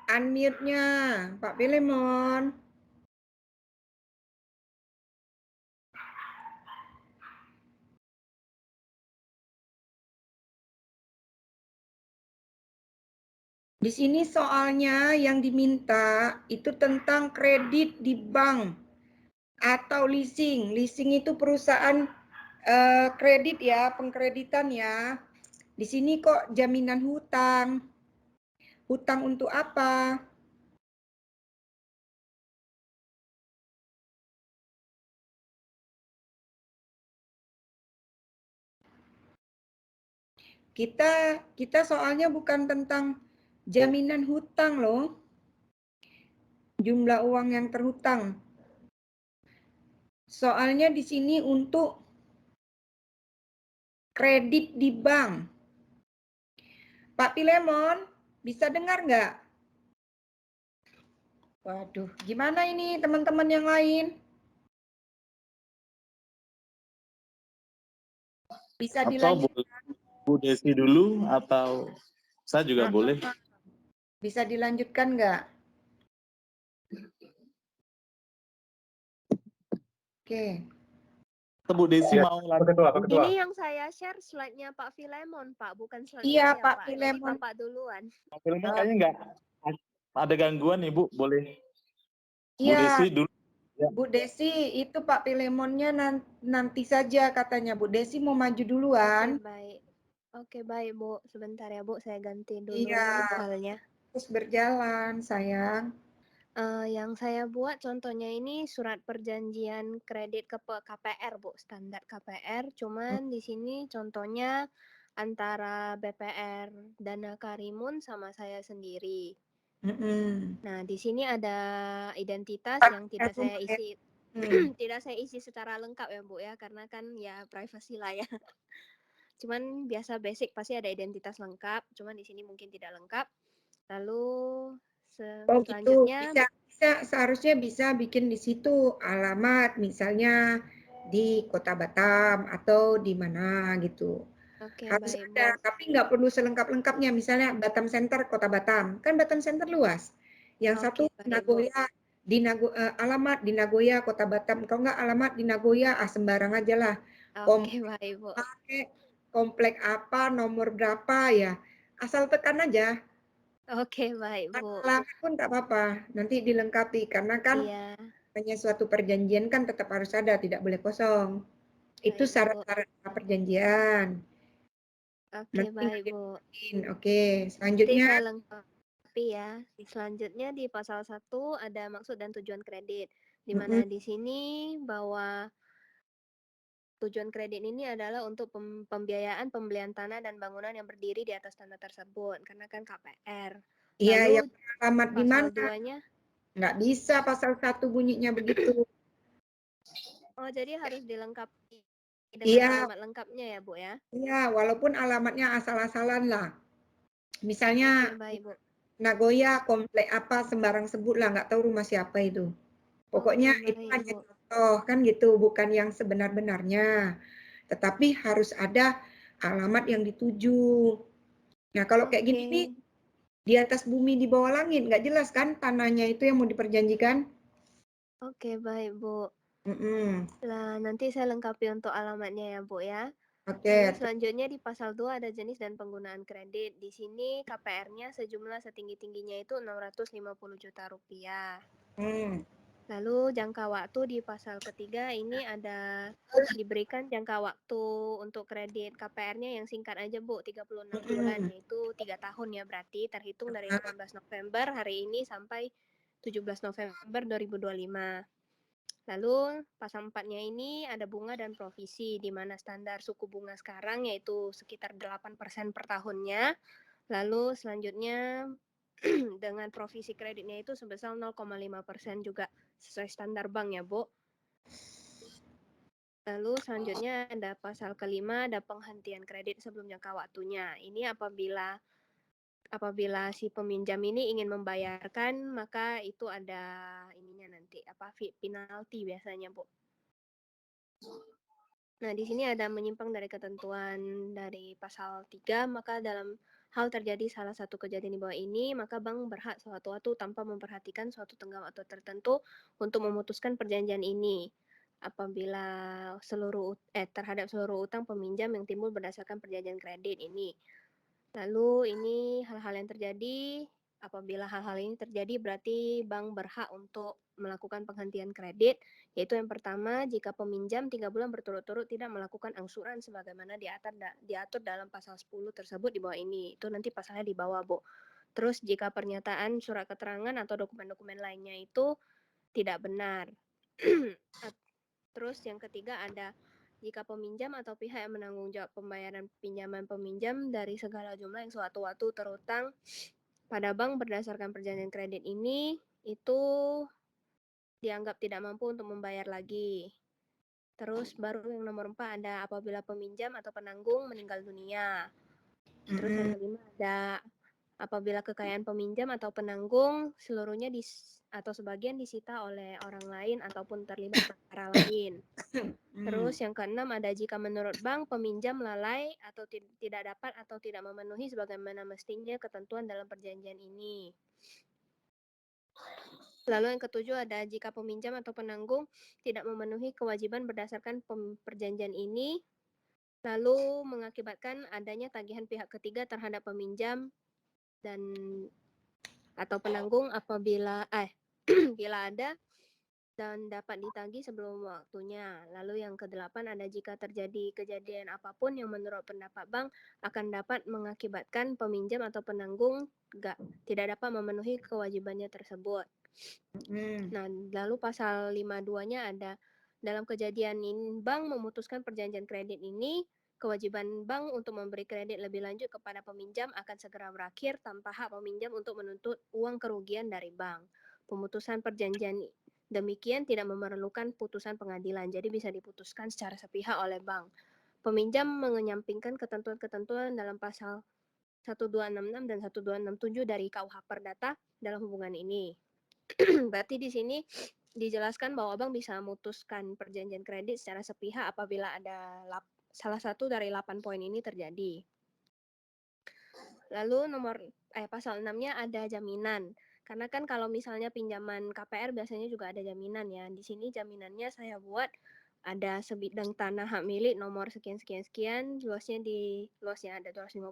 Unmute-nya, Pak Pilemon. Di sini soalnya yang diminta itu tentang kredit di bank atau leasing. Leasing itu perusahaan kredit ya, pengkreditan ya. Di sini kok jaminan hutang. Hutang untuk apa? Kita soalnya bukan tentang jaminan hutang loh. Jumlah uang yang terhutang. Soalnya di sini untuk kredit di bank. Pak Pilemon, bisa dengar nggak? Waduh, gimana ini teman-teman yang lain? Bisa Atau dilanjutkan? Bu Desi dulu atau saya juga boleh. Bisa dilanjutkan nggak? Oke. Atau Bu Desi Ya, mau Pak lanjut? Ketua, Pak Ketua. Ini yang saya share slide-nya Pak Filemon, Pak, bukan slide Iya, saya, Pak Pak. Jadi Filemon. Bapak duluan. Pak Filmon kayaknya nggak ada gangguan nih Bu, boleh Bu Iya, Desi dulu. Ya. Bu Desi, itu Pak Pilemonnya nanti saja katanya. Bu Desi mau maju duluan. Oke, baik. Oke, baik, Bu. Sebentar ya, Bu. Saya ganti dulu Iya. filenya. Terus berjalan, sayang. Yang saya buat contohnya ini surat perjanjian kredit ke KPR, Bu. Standar KPR. Cuman di sini contohnya antara BPR Dana Karimun sama saya sendiri. Nah, di sini ada identitas yang tidak saya isi tidak saya isi secara lengkap ya, Bu ya, karena kan ya privacy lah ya. Cuman biasa basic pasti ada identitas lengkap, cuman di sini mungkin tidak lengkap. Lalu Oh gitu, selanjutnya seharusnya bisa bikin di situ alamat, misalnya di Kota Batam atau di mana gitu. Oke, Harus baik, ada, Bu. tapi nggak perlu selengkap-lengkapnya. Misalnya Batam Center, Kota Batam, kan Batam Center luas. Yang satu Oke, baik, Bu. Nagoya, alamat di Nagoya, Kota Batam. Kalau nggak alamat di Nagoya, sembarang aja lah. Oke, baik, Bu. Komplek apa, nomor berapa ya, asal tekan aja. Oke, baik, Bu. Alamat pun tak apa-apa, nanti dilengkapi karena kan Iya. hanya suatu perjanjian kan tetap harus ada, tidak boleh kosong. Itu Baik, Bu. syarat-syarat perjanjian. Oke, Nanti baik, Bu. Oke, Nanti selanjutnya. saya lengkapi ya. Selanjutnya di pasal 1 ada maksud dan tujuan kredit. Di mana di sini bahwa tujuan kredit ini adalah untuk pembiayaan pembelian tanah dan bangunan yang berdiri di atas tanah tersebut, karena kan KPR. Iya, Lalu yang alamat di mana? pasal 2-nya? Nggak bisa pasal 1 bunyinya begitu. Oh, jadi harus dilengkapi dengan alamat lengkapnya ya, Bu ya? Iya, walaupun alamatnya asal-asalan lah. Misalnya Oke, baik, Bu. Nagoya, komplek apa, sembarang sebut lah, nggak tahu rumah siapa itu. Pokoknya Oke, itu baik, hanya Bu. contoh, kan gitu, bukan yang sebenar-benarnya. Tetapi harus ada alamat yang dituju. Nah, kalau kayak gini nih, di atas bumi, di bawah langit, nggak jelas kan tanahnya itu yang mau diperjanjikan? Oke, baik, Bu. Mm-mm. Nah, nanti saya lengkapi untuk alamatnya ya, Bu ya. Oke. Lalu selanjutnya di pasal 2 ada jenis dan penggunaan kredit. Di sini KPR-nya sejumlah setinggi-tingginya itu 650 juta rupiah. Lalu jangka waktu di pasal ketiga ini ada diberikan jangka waktu untuk kredit KPR-nya yang singkat aja, Bu, 36 bulan, yaitu 3 tahun ya, berarti terhitung dari 18 November hari ini sampai 17 November 2025. Lalu pasal 4-nya ini ada bunga dan provisi, di mana standar suku bunga sekarang yaitu sekitar 8% per tahunnya. Lalu selanjutnya dengan provisi kreditnya itu sebesar 0,5% juga sesuai standar bank ya, Bu. Lalu selanjutnya ada pasal kelima, ada penghentian kredit sebelum jangka waktunya. Ini apabila si peminjam ini ingin membayarkan, maka itu ada ininya nanti penalti biasanya, Bu. Nah, di sini ada menyimpang dari ketentuan dari pasal 3, maka dalam hal terjadi salah satu kejadian di bawah ini, maka bank berhak sewaktu-waktu tanpa memperhatikan suatu tenggang waktu tertentu untuk memutuskan perjanjian ini apabila terhadap seluruh utang peminjam yang timbul berdasarkan perjanjian kredit ini. Lalu ini hal-hal yang terjadi, apabila hal-hal ini terjadi berarti bank berhak untuk melakukan penghentian kredit, yaitu yang pertama jika peminjam 3 bulan berturut-turut tidak melakukan angsuran sebagaimana diatur dalam pasal 10 tersebut di bawah ini. Itu nanti pasalnya di bawah, Bu. Terus jika pernyataan, surat keterangan atau dokumen-dokumen lainnya itu tidak benar. Terus yang ketiga ada jika peminjam atau pihak yang menanggung jawab pembayaran pinjaman peminjam dari segala jumlah yang sewaktu-waktu terutang pada bank berdasarkan perjanjian kredit ini itu dianggap tidak mampu untuk membayar lagi. Terus baru yang nomor 4 ada apabila peminjam atau penanggung meninggal dunia. Terus yang kelima ada apabila kekayaan peminjam atau penanggung seluruhnya atau sebagian disita oleh orang lain ataupun terlibat perkara lain. Terus yang keenam ada jika menurut bank peminjam lalai atau tidak dapat atau tidak memenuhi sebagaimana mestinya ketentuan dalam perjanjian ini. Lalu yang ketujuh ada jika peminjam atau penanggung tidak memenuhi kewajiban berdasarkan perjanjian ini, lalu mengakibatkan adanya tagihan pihak ketiga terhadap peminjam dan atau penanggung apabila bila ada dan dapat ditagih sebelum waktunya. Lalu yang kedelapan ada jika terjadi kejadian apapun yang menurut pendapat bank akan dapat mengakibatkan peminjam atau penanggung tidak dapat memenuhi kewajibannya tersebut. Nah, lalu pasal 52-nya ada dalam kejadian ini bank memutuskan perjanjian kredit ini, kewajiban bank untuk memberi kredit lebih lanjut kepada peminjam akan segera berakhir tanpa hak peminjam untuk menuntut uang kerugian dari bank. Pemutusan perjanjian demikian tidak memerlukan putusan pengadilan, jadi bisa diputuskan secara sepihak oleh bank. Peminjam menyampingkan ketentuan-ketentuan dalam pasal 1266 dan 1267 dari KUH Perdata dalam hubungan ini. Berarti di sini dijelaskan bahwa bank bisa memutuskan perjanjian kredit secara sepihak apabila ada salah satu dari 8 poin ini terjadi. Lalu pasal 6-nya ada jaminan. Karena kan kalau misalnya pinjaman KPR biasanya juga ada jaminan ya. Di sini jaminannya saya buat ada sebidang tanah hak milik nomor sekian-sekian-sekian, luasnya ada 250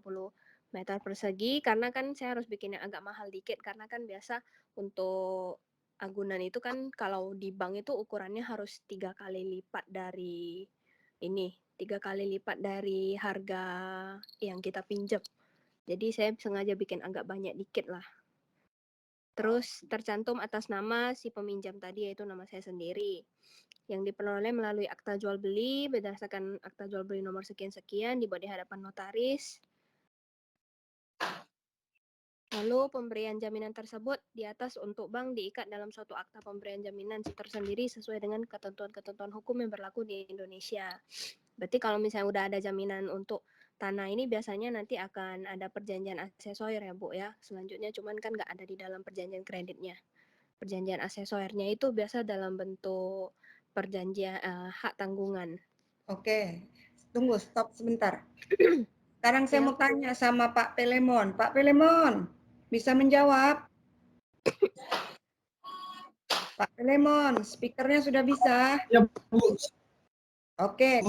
meter persegi, karena kan saya harus bikin yang agak mahal dikit, karena kan biasa untuk agunan itu kan kalau di bank itu ukurannya harus 3 kali lipat dari 3 kali lipat dari harga yang kita pinjam. Jadi saya sengaja bikin agak banyak dikit lah. Terus tercantum atas nama si peminjam tadi, yaitu nama saya sendiri. Yang diperoleh melalui akta jual beli berdasarkan akta jual beli nomor sekian-sekian dibuat di hadapan notaris. Lalu pemberian jaminan tersebut di atas untuk bank diikat dalam suatu akta pemberian jaminan tersendiri sesuai dengan ketentuan-ketentuan hukum yang berlaku di Indonesia. Berarti kalau misalnya udah ada jaminan untuk tanah ini biasanya nanti akan ada perjanjian asesoir ya Bu ya. Selanjutnya cuman kan nggak ada di dalam perjanjian kreditnya. Perjanjian asesoirnya itu biasa dalam bentuk perjanjian hak tanggungan. Oke, tunggu stop sebentar. Sekarang saya mau tanya sama Pak Pelemon. Pak Pelemon, bisa menjawab? Pak Pelemon, speakernya sudah bisa? Ya, Bu. Oke,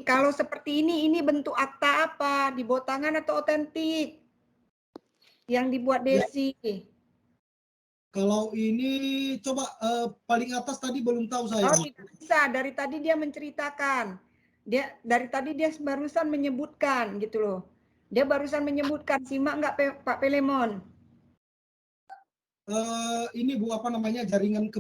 kalau seperti ini bentuk akta apa? Di bawah tangan atau otentik? Yang dibuat Desi. Kalau ini coba paling atas tadi belum tahu saya. Oh, tidak bisa. Dari tadi dia menceritakan. Dari tadi dia barusan menyebutkan gitu loh. Dia barusan menyebutkan, simak nggak Pak Pelemon? Ini Bu, apa namanya, jaringan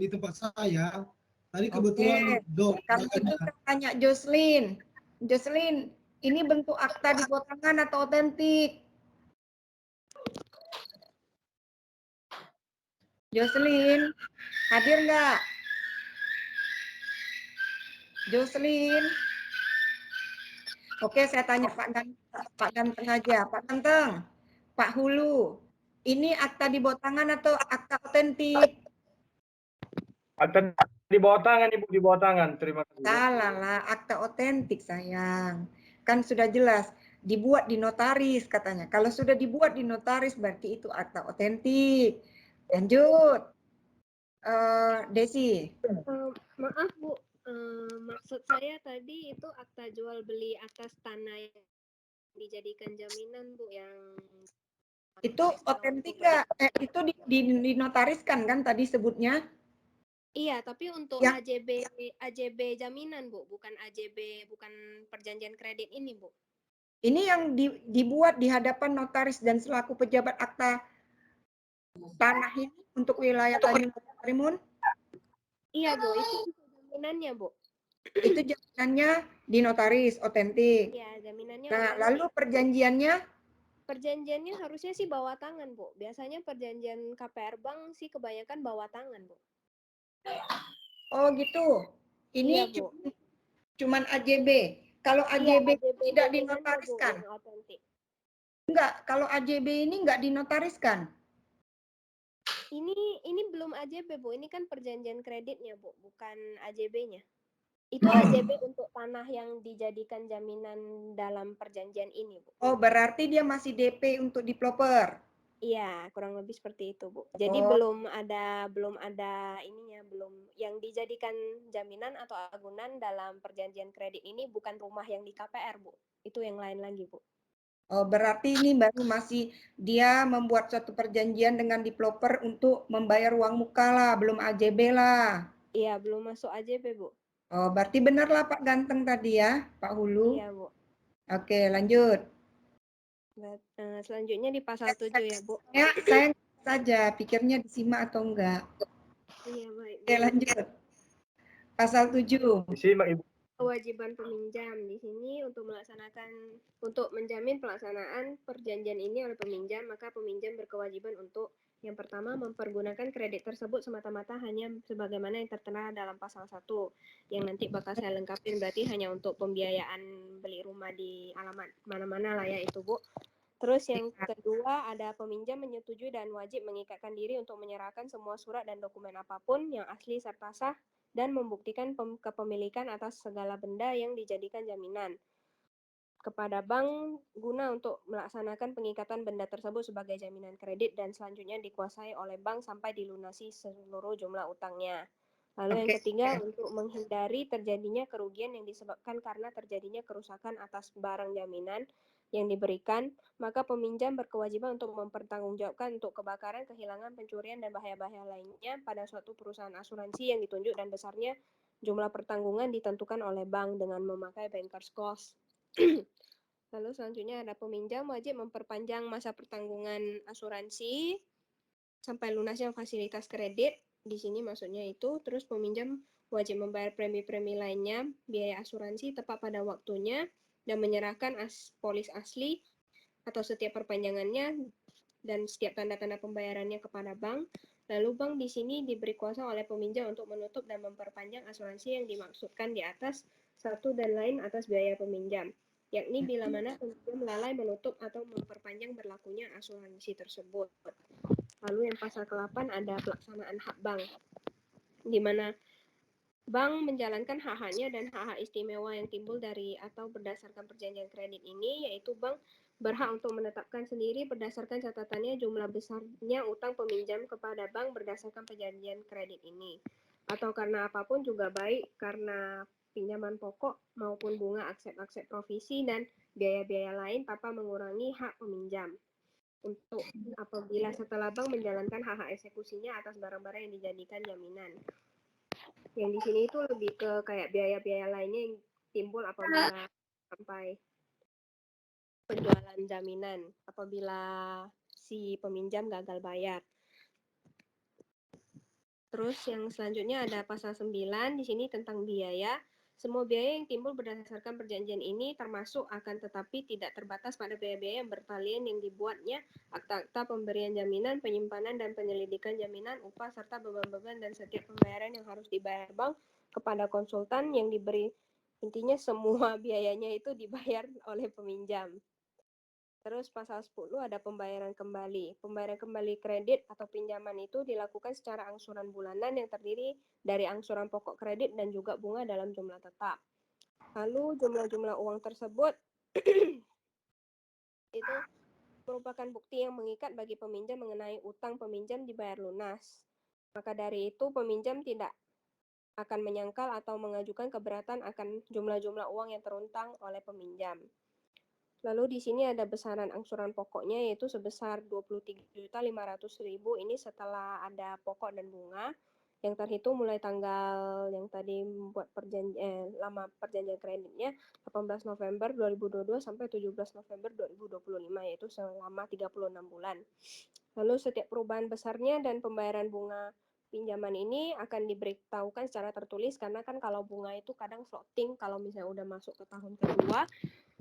di tempat saya. Tadi kebetulan Kalau itu saya tanya Jocelyn. Jocelyn, ini bentuk akta di bawah tangan atau otentik? Jocelyn, hadir nggak? Jocelyn. Oke, saya tanya Pak Ganteng aja. Pak Ganteng, Pak Hulu, ini akta di bawah tangan atau akta otentik? Akta di bawah tangan, Ibu, di bawah tangan. Terima kasih. Salah lah, akta otentik sayang. Kan sudah jelas, dibuat di notaris katanya. Kalau sudah dibuat di notaris berarti itu akta otentik. Lanjut. Desi. Maaf Bu, maksud saya tadi itu akta jual beli atas tanah yang dijadikan jaminan Bu, yang Itu otentik nggak? Itu dinotariskan kan tadi sebutnya? Iya, tapi untuk Ya. AJB jaminan Bu, bukan AJB, bukan perjanjian kredit ini Bu. Ini yang dibuat di hadapan notaris dan selaku pejabat akta tanah ini untuk wilayah Tanjung Karimun? Iya Bu, itu jaminannya Bu. Itu jaminannya di notaris, otentik. Iya, jaminannya Nah, otentik. lalu perjanjiannya? Perjanjiannya harusnya sih bawa tangan Bu. Biasanya perjanjian KPR Bank sih kebanyakan bawa tangan Bu. Oh gitu. Ini Iya, Bu. cuman AJB. Kalau AJB tidak dinotariskan? Enggak, kalau AJB ini enggak dinotariskan. Ini belum AJB Bu, ini kan perjanjian kreditnya Bu, bukan AJB-nya. Itu AJB untuk tanah yang dijadikan jaminan dalam perjanjian ini Bu. Oh, berarti dia masih DP untuk developer. Iya, kurang lebih seperti itu Bu. Jadi belum ada ininya, belum yang dijadikan jaminan atau agunan dalam perjanjian kredit ini bukan rumah yang di KPR Bu. Itu yang lain lagi Bu. Oh, berarti ini baru masih dia membuat suatu perjanjian dengan developer untuk membayar uang muka lah, belum AJB lah. Iya, belum masuk AJB, Bu. Oh, berarti benar lah Pak Ganteng tadi ya, Pak Hulu. Iya, Bu. Oke, lanjut. Selanjutnya di pasal 7 ya, Bu. Ya, saya saja pikirnya disimak atau enggak. Iya, baik. Oke, lanjut. Pasal 7. Disimak, Ibu. Kewajiban peminjam di sini untuk menjamin pelaksanaan perjanjian ini oleh peminjam, maka peminjam berkewajiban untuk yang pertama mempergunakan kredit tersebut semata-mata hanya sebagaimana yang tertera dalam pasal 1 yang nanti bakal saya lengkapin, berarti hanya untuk pembiayaan beli rumah di alamat mana-mana lah ya itu Bu. Terus yang kedua ada peminjam menyetujui dan wajib mengikatkan diri untuk menyerahkan semua surat dan dokumen apapun yang asli serta sah dan membuktikan kepemilikan atas segala benda yang dijadikan jaminan kepada bank guna untuk melaksanakan pengikatan benda tersebut sebagai jaminan kredit dan selanjutnya dikuasai oleh bank sampai dilunasi seluruh jumlah utangnya. Lalu yang ketiga, untuk menghindari terjadinya kerugian yang disebabkan karena terjadinya kerusakan atas barang jaminan yang diberikan, maka peminjam berkewajiban untuk mempertanggungjawabkan untuk kebakaran, kehilangan, pencurian, dan bahaya-bahaya lainnya pada suatu perusahaan asuransi yang ditunjuk dan besarnya jumlah pertanggungan ditentukan oleh bank dengan memakai banker's clause. Lalu selanjutnya ada peminjam wajib memperpanjang masa pertanggungan asuransi sampai lunasnya fasilitas kredit. Di sini maksudnya itu. Terus peminjam wajib membayar premi-premi lainnya, biaya asuransi tepat pada waktunya, dan menyerahkan polis asli atau setiap perpanjangannya dan setiap tanda-tanda pembayarannya kepada bank. Lalu bank di sini diberi kuasa oleh peminjam untuk menutup dan memperpanjang asuransi yang dimaksudkan di atas satu dan lain atas biaya peminjam, yakni bila mana peminjam lalai menutup atau memperpanjang berlakunya asuransi tersebut. Lalu yang pasal ke-8 ada pelaksanaan hak bank, di mana bank menjalankan hak-haknya dan hak-hak istimewa yang timbul dari atau berdasarkan perjanjian kredit ini, yaitu bank berhak untuk menetapkan sendiri berdasarkan catatannya jumlah besarnya utang peminjam kepada bank berdasarkan perjanjian kredit ini. Atau karena apapun juga baik, karena pinjaman pokok maupun bunga aksep-aksep provisi dan biaya-biaya lain tanpa mengurangi hak peminjam. Untuk apabila setelah bank menjalankan hak-hak eksekusinya atas barang-barang yang dijadikan jaminan. Yang di sini itu lebih ke kayak biaya-biaya lainnya yang timbul apabila sampai penjualan jaminan, apabila si peminjam gagal bayar. Terus yang selanjutnya ada pasal 9 di sini tentang biaya. Semua biaya yang timbul berdasarkan perjanjian ini termasuk akan tetapi tidak terbatas pada biaya-biaya yang bertalian yang dibuatnya, akta-akta pemberian jaminan, penyimpanan dan penyelidikan jaminan, upah serta beban-beban dan setiap pembayaran yang harus dibayar bank kepada konsultan yang diberi. Intinya semua biayanya itu dibayar oleh peminjam. Terus pasal 10 ada pembayaran kembali. Pembayaran kembali kredit atau pinjaman itu dilakukan secara angsuran bulanan yang terdiri dari angsuran pokok kredit dan juga bunga dalam jumlah tetap. Lalu jumlah-jumlah uang tersebut itu merupakan bukti yang mengikat bagi peminjam mengenai utang peminjam dibayar lunas. Maka dari itu peminjam tidak akan menyangkal atau mengajukan keberatan akan jumlah-jumlah uang yang terutang oleh peminjam. Lalu di sini ada besaran angsuran pokoknya yaitu sebesar 23.500.000 ini setelah ada pokok dan bunga yang terhitung mulai tanggal yang tadi membuat lama perjanjian kreditnya 18 November 2022 sampai 17 November 2025 yaitu selama 36 bulan. Lalu setiap perubahan besarnya dan pembayaran bunga pinjaman ini akan diberitahukan secara tertulis karena kan kalau bunga itu kadang floating kalau misalnya udah masuk ke tahun kedua.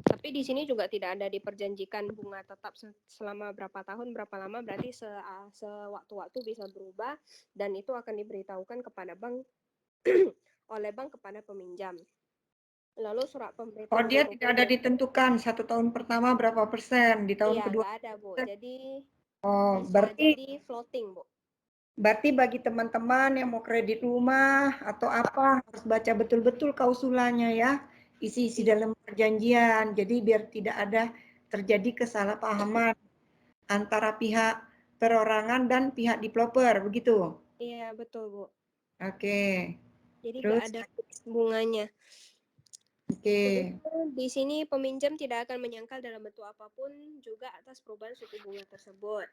Tapi di sini juga tidak ada diperjanjikan bunga tetap selama berapa tahun, berapa lama, berarti sewaktu-waktu bisa berubah dan itu akan diberitahukan kepada bank oleh bank kepada peminjam. Lalu surat pemberitahuan. Oh, dia tidak ada ditentukan 1 tahun pertama berapa persen, di tahun kedua. Iya, nggak ada, Bu. Jadi bisa berarti jadi floating, Bu. Berarti bagi teman-teman yang mau kredit rumah atau apa harus baca betul-betul klausulanya ya, isi-isi dalam perjanjian. Jadi biar tidak ada terjadi kesalahpahaman antara pihak perorangan dan pihak developer, begitu? Iya, betul, Bu. Oke. Jadi Terus? nggak ada bunganya. Oke. Di sini peminjam tidak akan menyangkal dalam bentuk apapun juga atas perubahan suku bunga tersebut.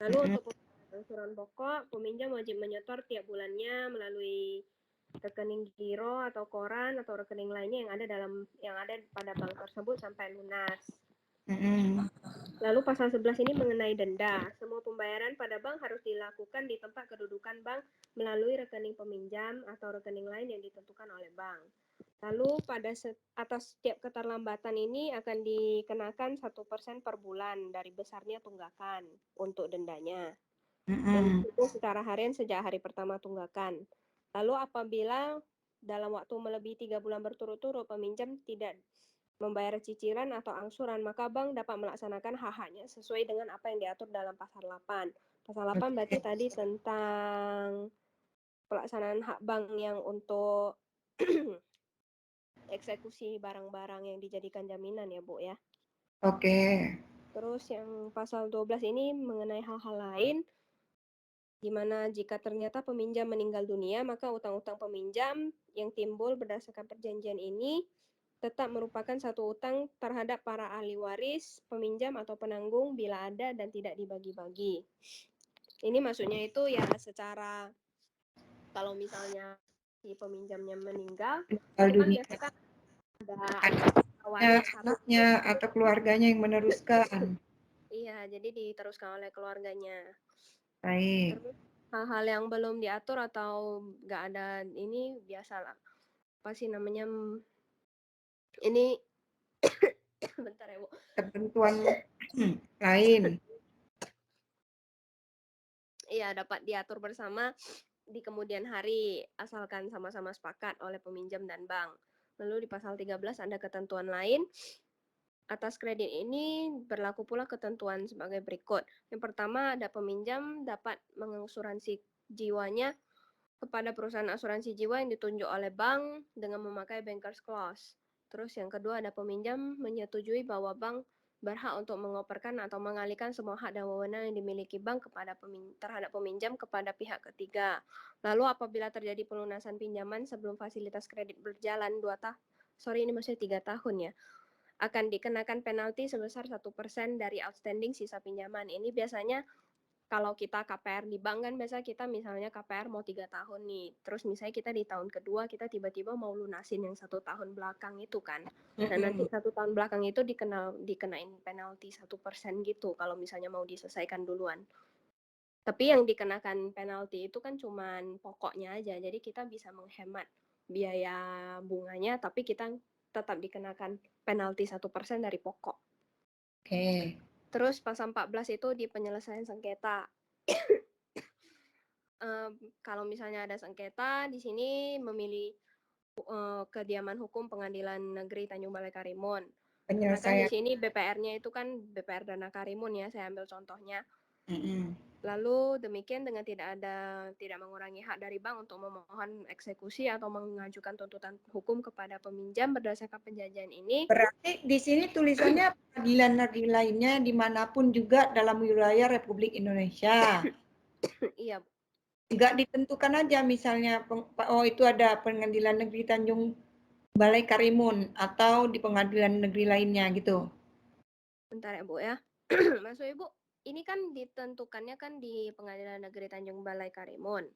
Lalu untuk angsuran pokok, peminjam wajib menyetor tiap bulannya melalui rekening giro atau koran atau rekening lainnya yang ada pada bank tersebut sampai lunas. Lalu pasal 11 ini mengenai denda. Semua pembayaran pada bank harus dilakukan di tempat kedudukan bank melalui rekening peminjam atau rekening lain yang ditentukan oleh bank. Lalu atas setiap keterlambatan ini akan dikenakan 1% per bulan dari besarnya tunggakan untuk dendanya. Dan itu secara harian sejak hari pertama tunggakan. Lalu apabila dalam waktu melebihi 3 bulan berturut-turut peminjam tidak membayar cicilan atau angsuran, maka bank dapat melaksanakan hak-haknya sesuai dengan apa yang diatur dalam pasal 8. Pasal 8 berarti tadi tentang pelaksanaan hak bank yang untuk eksekusi barang-barang yang dijadikan jaminan ya, Bu ya. Oke. Terus yang pasal 12 ini mengenai hal-hal lain di mana jika ternyata peminjam meninggal dunia, maka utang-utang peminjam yang timbul berdasarkan perjanjian ini tetap merupakan satu utang terhadap para ahli waris, peminjam atau penanggung bila ada dan tidak dibagi-bagi. Ini maksudnya itu ya secara kalau misalnya si peminjamnya meninggal, itu kan biasanya ada anaknya atau keluarganya yang meneruskan. Iya, jadi diteruskan oleh keluarganya. Baik. Terus hal-hal yang belum diatur atau nggak ada ini biasalah. Apa sih namanya? Ini bentar ya, Bu. Ketentuan lain. Iya, dapat diatur bersama di kemudian hari asalkan sama-sama sepakat oleh peminjam dan bank. Lalu di pasal 13 ada ketentuan lain. Atas kredit ini berlaku pula ketentuan sebagai berikut. Yang pertama, ada peminjam dapat mengasuransi jiwanya kepada perusahaan asuransi jiwa yang ditunjuk oleh bank dengan memakai bankers clause. Terus yang kedua, ada peminjam menyetujui bahwa bank berhak untuk mengoperkan atau mengalihkan semua hak dan wewenang yang dimiliki bank terhadap peminjam kepada pihak ketiga. Lalu apabila terjadi pelunasan pinjaman sebelum fasilitas kredit berjalan 3 tahun ya, akan dikenakan penalti sebesar 1% dari outstanding sisa pinjaman. Ini biasanya kalau kita KPR di bank kan biasa kita misalnya KPR mau 3 tahun nih, terus misalnya kita di tahun kedua kita tiba-tiba mau lunasin yang 1 tahun belakang itu kan. Nah nanti 1 tahun belakang itu dikenain penalti 1% gitu kalau misalnya mau diselesaikan duluan. Tapi yang dikenakan penalti itu kan cuman pokoknya aja, jadi kita bisa menghemat biaya bunganya, tapi kita tetap dikenakan penalti 1% dari pokok. Oke. Terus pasal 14 itu di penyelesaian sengketa. Kalau misalnya ada sengketa, di sini memilih kediaman hukum Pengadilan Negeri Tanjung Balai Karimun. Karena kan di Penyelesaian. sini BPR-nya itu kan BPR Dana Karimun ya, saya ambil contohnya. Mm-mm. Lalu demikian dengan tidak mengurangi hak dari bank untuk memohon eksekusi atau mengajukan tuntutan hukum kepada peminjam berdasarkan perjanjian ini. Berarti di sini tulisannya pengadilan negeri lainnya dimanapun juga dalam wilayah Republik Indonesia. Iya, Nggak ditentukan aja misalnya, oh itu ada pengadilan negeri Tanjung Balai Karimun atau di pengadilan negeri lainnya gitu. bentar ya Bu ya. Maksud Ibu, ini kan ditentukannya kan di Pengadilan Negeri Tanjung Balai Karimun.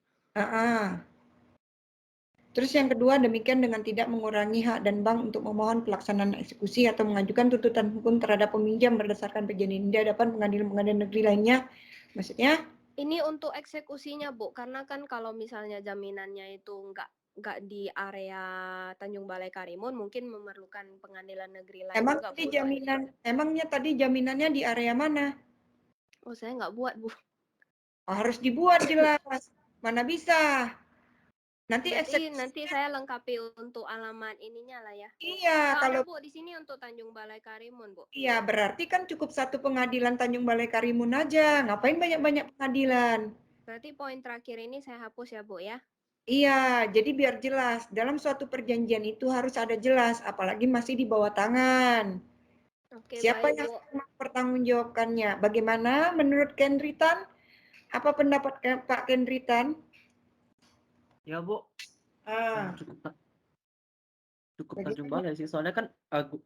Terus yang kedua, demikian dengan tidak mengurangi hak dan bank untuk memohon pelaksanaan eksekusi atau mengajukan tuntutan hukum terhadap peminjam berdasarkan perjanjian di hadapan pengadilan negeri lainnya. Maksudnya? Ini untuk eksekusinya Bu, karena kan kalau misalnya jaminannya itu nggak di area Tanjung Balai Karimun, mungkin memerlukan pengadilan negeri lain juga Bu. Emangnya tadi jaminannya di area mana? Oh, saya nggak buat Bu. Oh, harus dibuat jelas. Mana bisa? Nanti saya lengkapi untuk alamat ininya lah ya. Iya, kalau ada Bu di sini untuk Tanjung Balai Karimun Bu. Iya, berarti kan cukup satu pengadilan Tanjung Balai Karimun aja. Ngapain banyak-banyak pengadilan? Berarti poin terakhir ini saya hapus ya Bu ya. Iya, jadi biar jelas dalam suatu perjanjian itu harus ada jelas, apalagi masih di bawah tangan. Oke, Siapa baik, yang Bu. mempertanggungjawabkannya? Bagaimana menurut Kendritan? Apa pendapat Pak Kendritan? Ya Bu, cukup Tanjung Balai sih, soalnya kan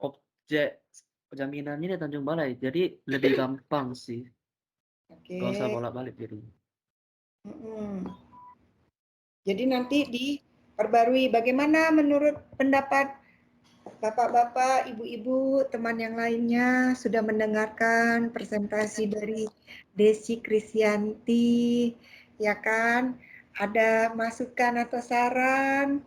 objek jaminannya di Tanjung Balai, jadi lebih gampang sih. Oke. Gak usah bolak-balik jadi. Jadi nanti diperbarui. Bagaimana menurut pendapat Bapak-bapak, ibu-ibu, teman yang lainnya sudah mendengarkan presentasi dari Desi Krisyanti, ya kan? Ada masukan atau saran?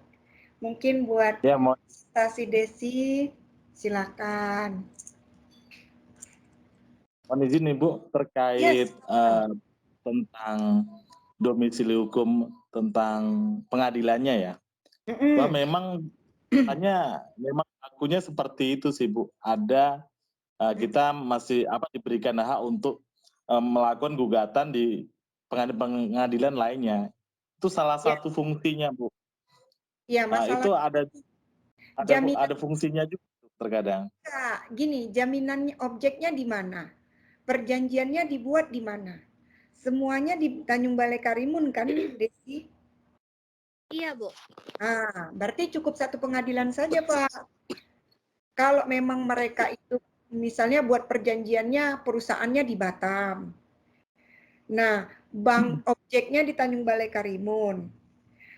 Mungkin buat presentasi Desi, silakan. Mohon izin Ibu terkait tentang domisili hukum tentang pengadilannya ya. Bahwa memang memang akunya seperti itu sih Bu. Ada kita masih diberikan hak untuk melakukan gugatan di pengadilan lainnya. Itu salah satu fungsinya Bu. Ya, masalah itu ada fungsinya juga terkadang. Gini, jaminannya objeknya di mana? Perjanjiannya dibuat di mana? Semuanya di Tanjung Balai Karimun kan, Desi? Iya, Bu. Berarti cukup satu pengadilan saja, Pak. Kalau memang mereka itu misalnya buat perjanjiannya perusahaannya di Batam. Nah, bank objeknya di Tanjung Balai Karimun.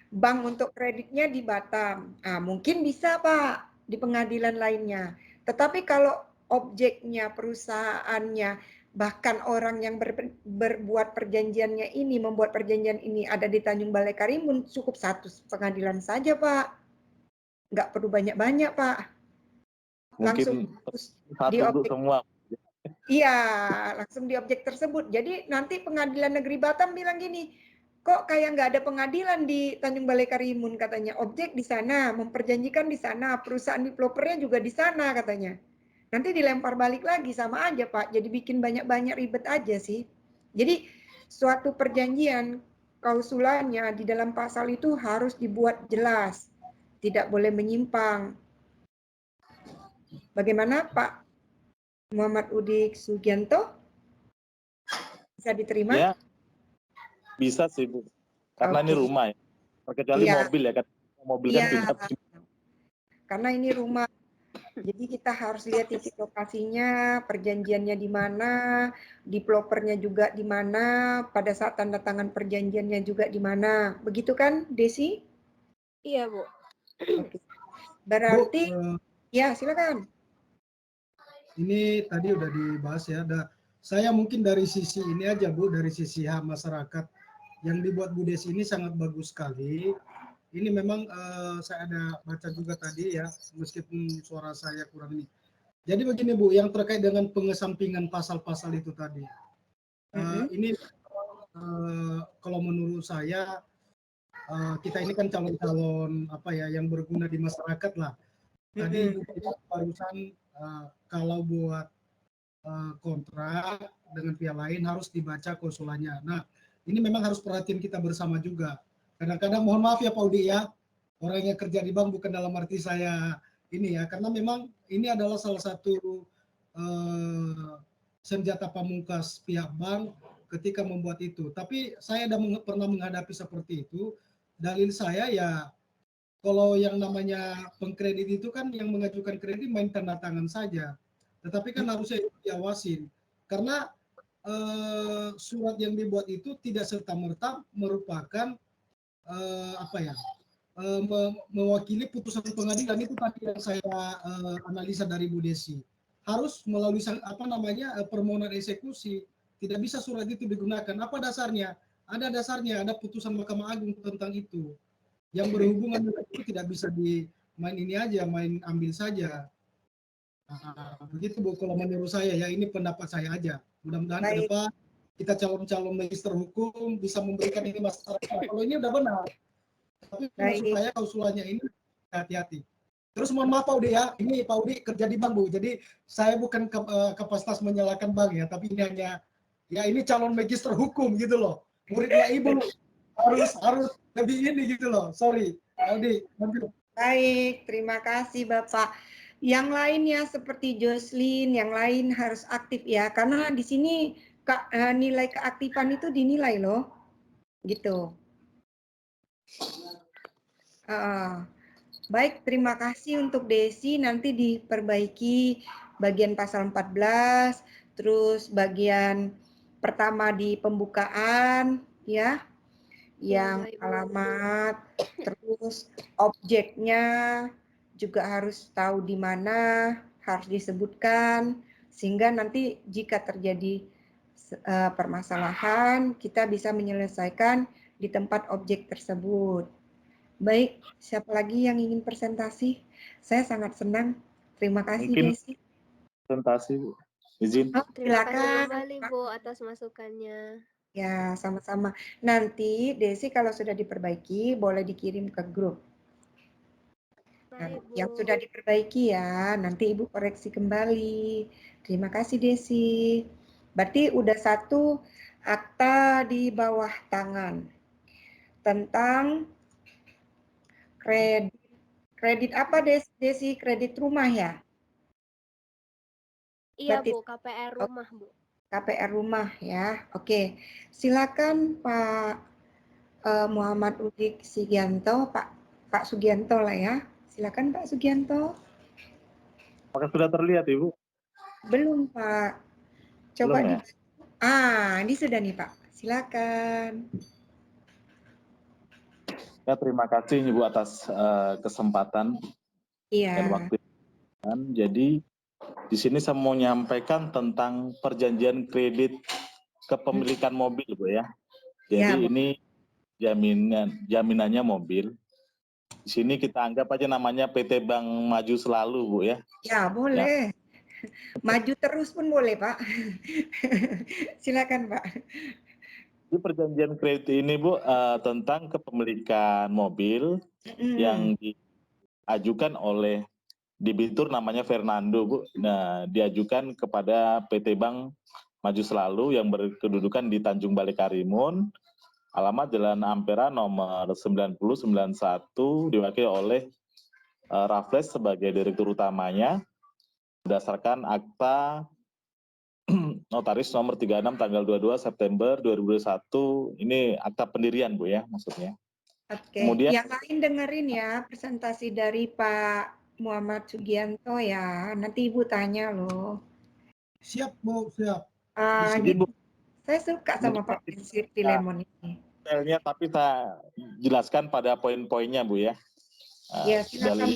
Bank untuk kreditnya di Batam. Mungkin bisa, Pak, di pengadilan lainnya. Tetapi kalau objeknya, perusahaannya, bahkan orang yang membuat perjanjian ini ada di Tanjung Balai Karimun, cukup satu pengadilan saja, Pak. Nggak perlu banyak-banyak, Pak. Langsung di objek semua. Iya, langsung di objek tersebut. Jadi nanti Pengadilan Negeri Batam bilang gini, kok kayak nggak ada pengadilan di Tanjung Balai Karimun katanya. Objek di sana, memperjanjikan di sana, perusahaan developernya juga di sana katanya. Nanti dilempar balik lagi, sama aja Pak. Jadi bikin banyak-banyak ribet aja sih. Jadi suatu perjanjian klausulanya di dalam pasal itu harus dibuat jelas. Tidak boleh menyimpang. Bagaimana Pak Muhammad Udik Sugianto? Bisa diterima? Ya, bisa sih Bu. Karena ini rumah ya. Kecuali mobil ya kan. Mobil kan tidak. Karena ini rumah. Jadi kita harus lihat titik lokasinya, perjanjiannya di mana, developernya juga di mana, pada saat tanda tangan perjanjiannya juga di mana. Begitu kan, Desi? Iya, Bu. Oke. Berarti, ya silakan. Ini tadi udah dibahas ya. Saya mungkin dari sisi ini aja Bu, dari sisi hak masyarakat yang dibuat Bu Desi ini sangat bagus sekali. ini memang saya ada baca juga tadi ya, meskipun suara saya kurang ini. Jadi begini Bu, yang terkait dengan pengesampingan pasal-pasal itu tadi. Ini kalau menurut saya kita ini kan calon-calon apa ya yang berguna di masyarakat lah. Tadi barusan kalau buat kontrak dengan pihak lain harus dibaca klausulanya. Nah, ini memang harus perhatian kita bersama juga. Kadang-kadang mohon maaf ya Pak Udi ya, orang yang kerja di bank bukan dalam arti saya ini ya, karena memang ini adalah salah satu senjata pamungkas pihak bank ketika membuat itu. Tapi saya pernah menghadapi seperti itu. Dalil saya ya, kalau yang namanya pengkredit itu kan yang mengajukan kredit main tanda tangan saja. Tetapi kan harusnya itu diawasin. Karena surat yang dibuat itu tidak serta-merta merupakan mewakili putusan pengadilan. Itu tadi yang saya analisa dari Bu Desi. Harus melalui permohonan eksekusi. Tidak bisa surat itu digunakan. Apa dasarnya? Ada dasarnya, ada putusan Mahkamah Agung tentang itu. Yang berhubungan dengan itu tidak bisa main ambil saja. Begitu Bu, kalau menurut saya ya, ini pendapat saya aja. Mudah-mudahan ke depan kita calon-calon magister hukum bisa memberikan ini masyarakat. Kalau ini udah benar, tapi supaya klausulanya ini hati-hati. Terus mohon maaf Pak Udi ya, ini Pak Udi kerja di bank Bu, jadi saya bukan kapasitas menyalahkan bank ya, tapi ini hanya ya ini calon magister hukum gitu loh. Muridnya Ibu harus lebih ini gitu loh. Sorry, Pak Udi. Baik, terima kasih Bapak. Yang lainnya seperti Jocelyn, yang lain harus aktif ya, karena di sini nilai keaktifan itu dinilai loh, gitu. Baik, terima kasih untuk Desi, nanti diperbaiki bagian pasal 14, terus bagian pertama di pembukaan ya, yang alamat, terus objeknya juga harus tahu di mana, harus disebutkan, sehingga nanti jika terjadi permasalahan, kita bisa menyelesaikan di tempat objek tersebut. Baik, siapa lagi yang ingin presentasi? Saya sangat senang. Terima kasih, Mungkin Desi. presentasi, Bu. Izin. Terima kasih Silakan. kembali Bu atas masukannya. Ya, sama-sama. Nanti Desi kalau sudah diperbaiki, boleh dikirim ke grup. Nah, yang sudah diperbaiki ya, nanti Ibu koreksi kembali. Terima kasih Desi. Berarti udah satu akta di bawah tangan tentang kredit apa Desi? Kredit rumah ya? Iya Berarti, Bu, KPR rumah Bu. KPR rumah ya. Oke, silakan Pak Muhammad Udik Sugianto, Pak Sugianto lah ya. Silakan Pak Sugianto. Apakah sudah terlihat Ibu? Belum Pak. Coba belum, ya? Ini sudah nih Pak. Silakan. Ya, terima kasih Ibu atas kesempatan dan waktu. Jadi di sini saya mau menyampaikan tentang perjanjian kredit kepemilikan mobil, Bu ya. Jadi ini jaminannya mobil. Di sini kita anggap aja namanya PT Bank Maju Selalu, Bu ya. Ya, boleh. Ya. Maju terus pun boleh, Pak. Silakan, Pak. Di perjanjian kredit ini, Bu, tentang kepemilikan mobil yang diajukan oleh debitur namanya Fernando, Bu. Nah, diajukan kepada PT Bank Maju Selalu yang berkedudukan di Tanjung Balai Karimun, alamat Jalan Ampera nomor 9091, diwakili oleh Raffles sebagai direktur utamanya, berdasarkan akta notaris nomor 36 tanggal 22 September 2021, ini akta pendirian Bu ya maksudnya. Oke, kemudian yang lain dengerin ya presentasi dari Pak Muhammad Sugianto ya, nanti Ibu tanya loh. Siap Bu, siap. Gitu. Saya suka sama Pak Filemon ini. Tapi saya jelaskan pada poin-poinnya Bu ya. Ya, silakan.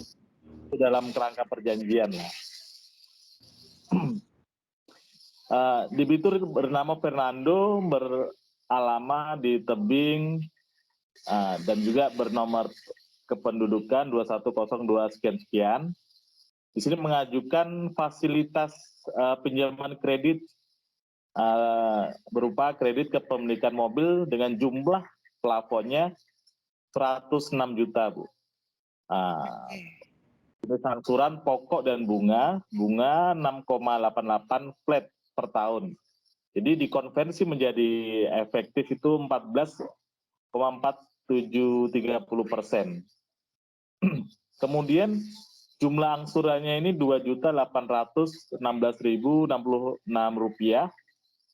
Dalam kerangka perjanjian. Debitur bernama Fernando, beralamat di tebing dan juga bernomor kependudukan 2102 sekian-sekian. Di sini mengajukan fasilitas pinjaman kredit berupa kredit kepemilikan mobil dengan jumlah plafonnya 106 juta, Bu. Ini angsuran pokok dan bunga 6,88 flat per tahun. Jadi dikonversi menjadi efektif itu 14,4730%. Kemudian jumlah angsurannya ini Rp2.816.066,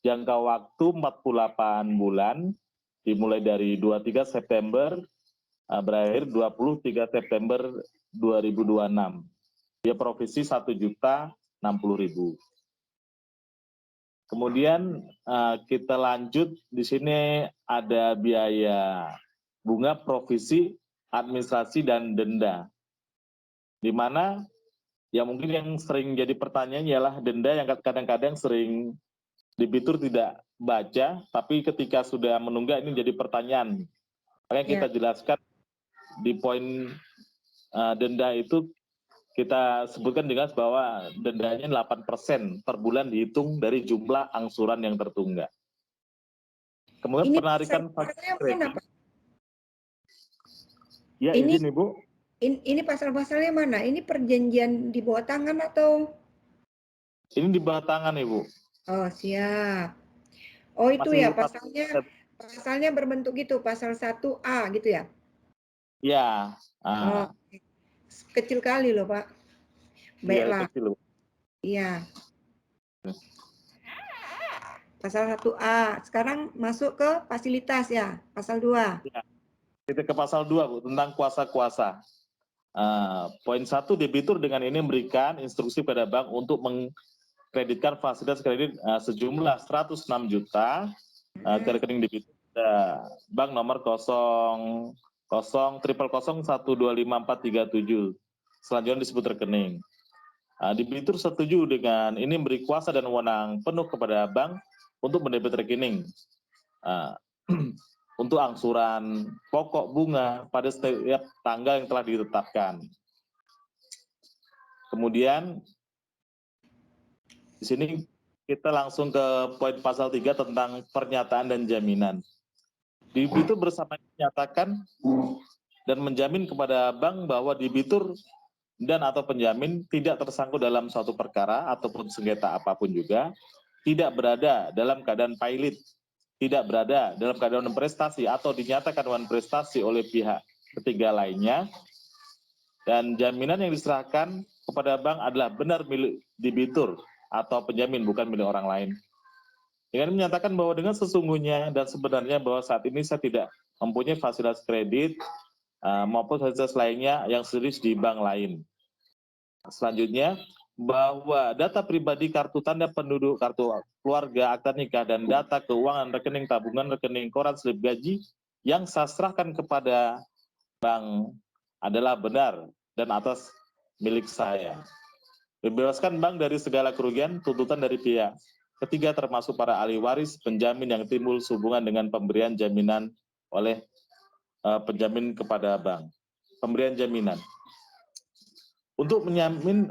jangka waktu 48 bulan, dimulai dari 23 September, berakhir 23 September 2026. Dia provisi 1.060.000. Kemudian kita lanjut, di sini ada biaya bunga, provisi, administrasi, dan denda. Di mana ya mungkin yang sering jadi pertanyaan ialah denda yang kadang-kadang sering debitur tidak baca, tapi ketika sudah menunggak ini jadi pertanyaan. Makanya kita jelaskan di poin denda itu kita sebutkan dengan bahwa dendanya 8% per bulan dihitung dari jumlah angsuran yang tertunggak. Kemudian Ini penarikan mana, Pak? Ya, Ini, izin Ibu. Ini pasal-pasalnya mana? Ini perjanjian di bawah tangan atau? Ini di bawah tangan, Ibu. Oh, siap. Oh, itu Masih ya pasalnya berbentuk gitu, pasal 1A gitu ya? Ya. Oh, kecil kali loh, Pak. Baiklah. Iya, kecil, Bu. Iya. Pasal 1A. Sekarang masuk ke fasilitas ya, pasal 2. Ya. Kita ke pasal 2, Bu, tentang kuasa-kuasa. Poin 1, debitur dengan ini memberikan instruksi pada bank untuk mengkreditkan fasilitas kredit sejumlah 106 juta ke rekening debitur bank nomor 000001254437. Selanjutnya disebut rekening. Debitur setuju dengan ini memberi kuasa dan wewenang penuh kepada bank untuk mendebit rekening untuk angsuran pokok bunga pada setiap tanggal yang telah ditetapkan. Kemudian di sini kita langsung ke poin pasal 3 tentang pernyataan dan jaminan. Debitur bersama menyatakan dan menjamin kepada bank bahwa debitur dan atau penjamin tidak tersangkut dalam suatu perkara ataupun sengketa apapun juga, tidak berada dalam keadaan pailit, tidak berada dalam keadaan prestasi atau dinyatakan prestasi oleh pihak ketiga lainnya, dan jaminan yang diserahkan kepada bank adalah benar milik debitur atau penjamin, bukan milik orang lain. Dengan menyatakan bahwa dengan sesungguhnya dan sebenarnya bahwa saat ini saya tidak mempunyai fasilitas kredit maupun fasilitas lainnya yang serius di bank lain. Selanjutnya, bahwa data pribadi, kartu tanda penduduk, kartu keluarga, akta nikah, dan data keuangan, rekening tabungan, rekening koran, slip gaji yang saya serahkan kepada bank adalah benar dan atas milik saya. Bebaskan bank dari segala kerugian, tuntutan dari pihak ketiga termasuk para ahli waris, penjamin yang timbul sehubungan dengan pemberian jaminan oleh penjamin kepada bank. Pemberian jaminan. Untuk menjamin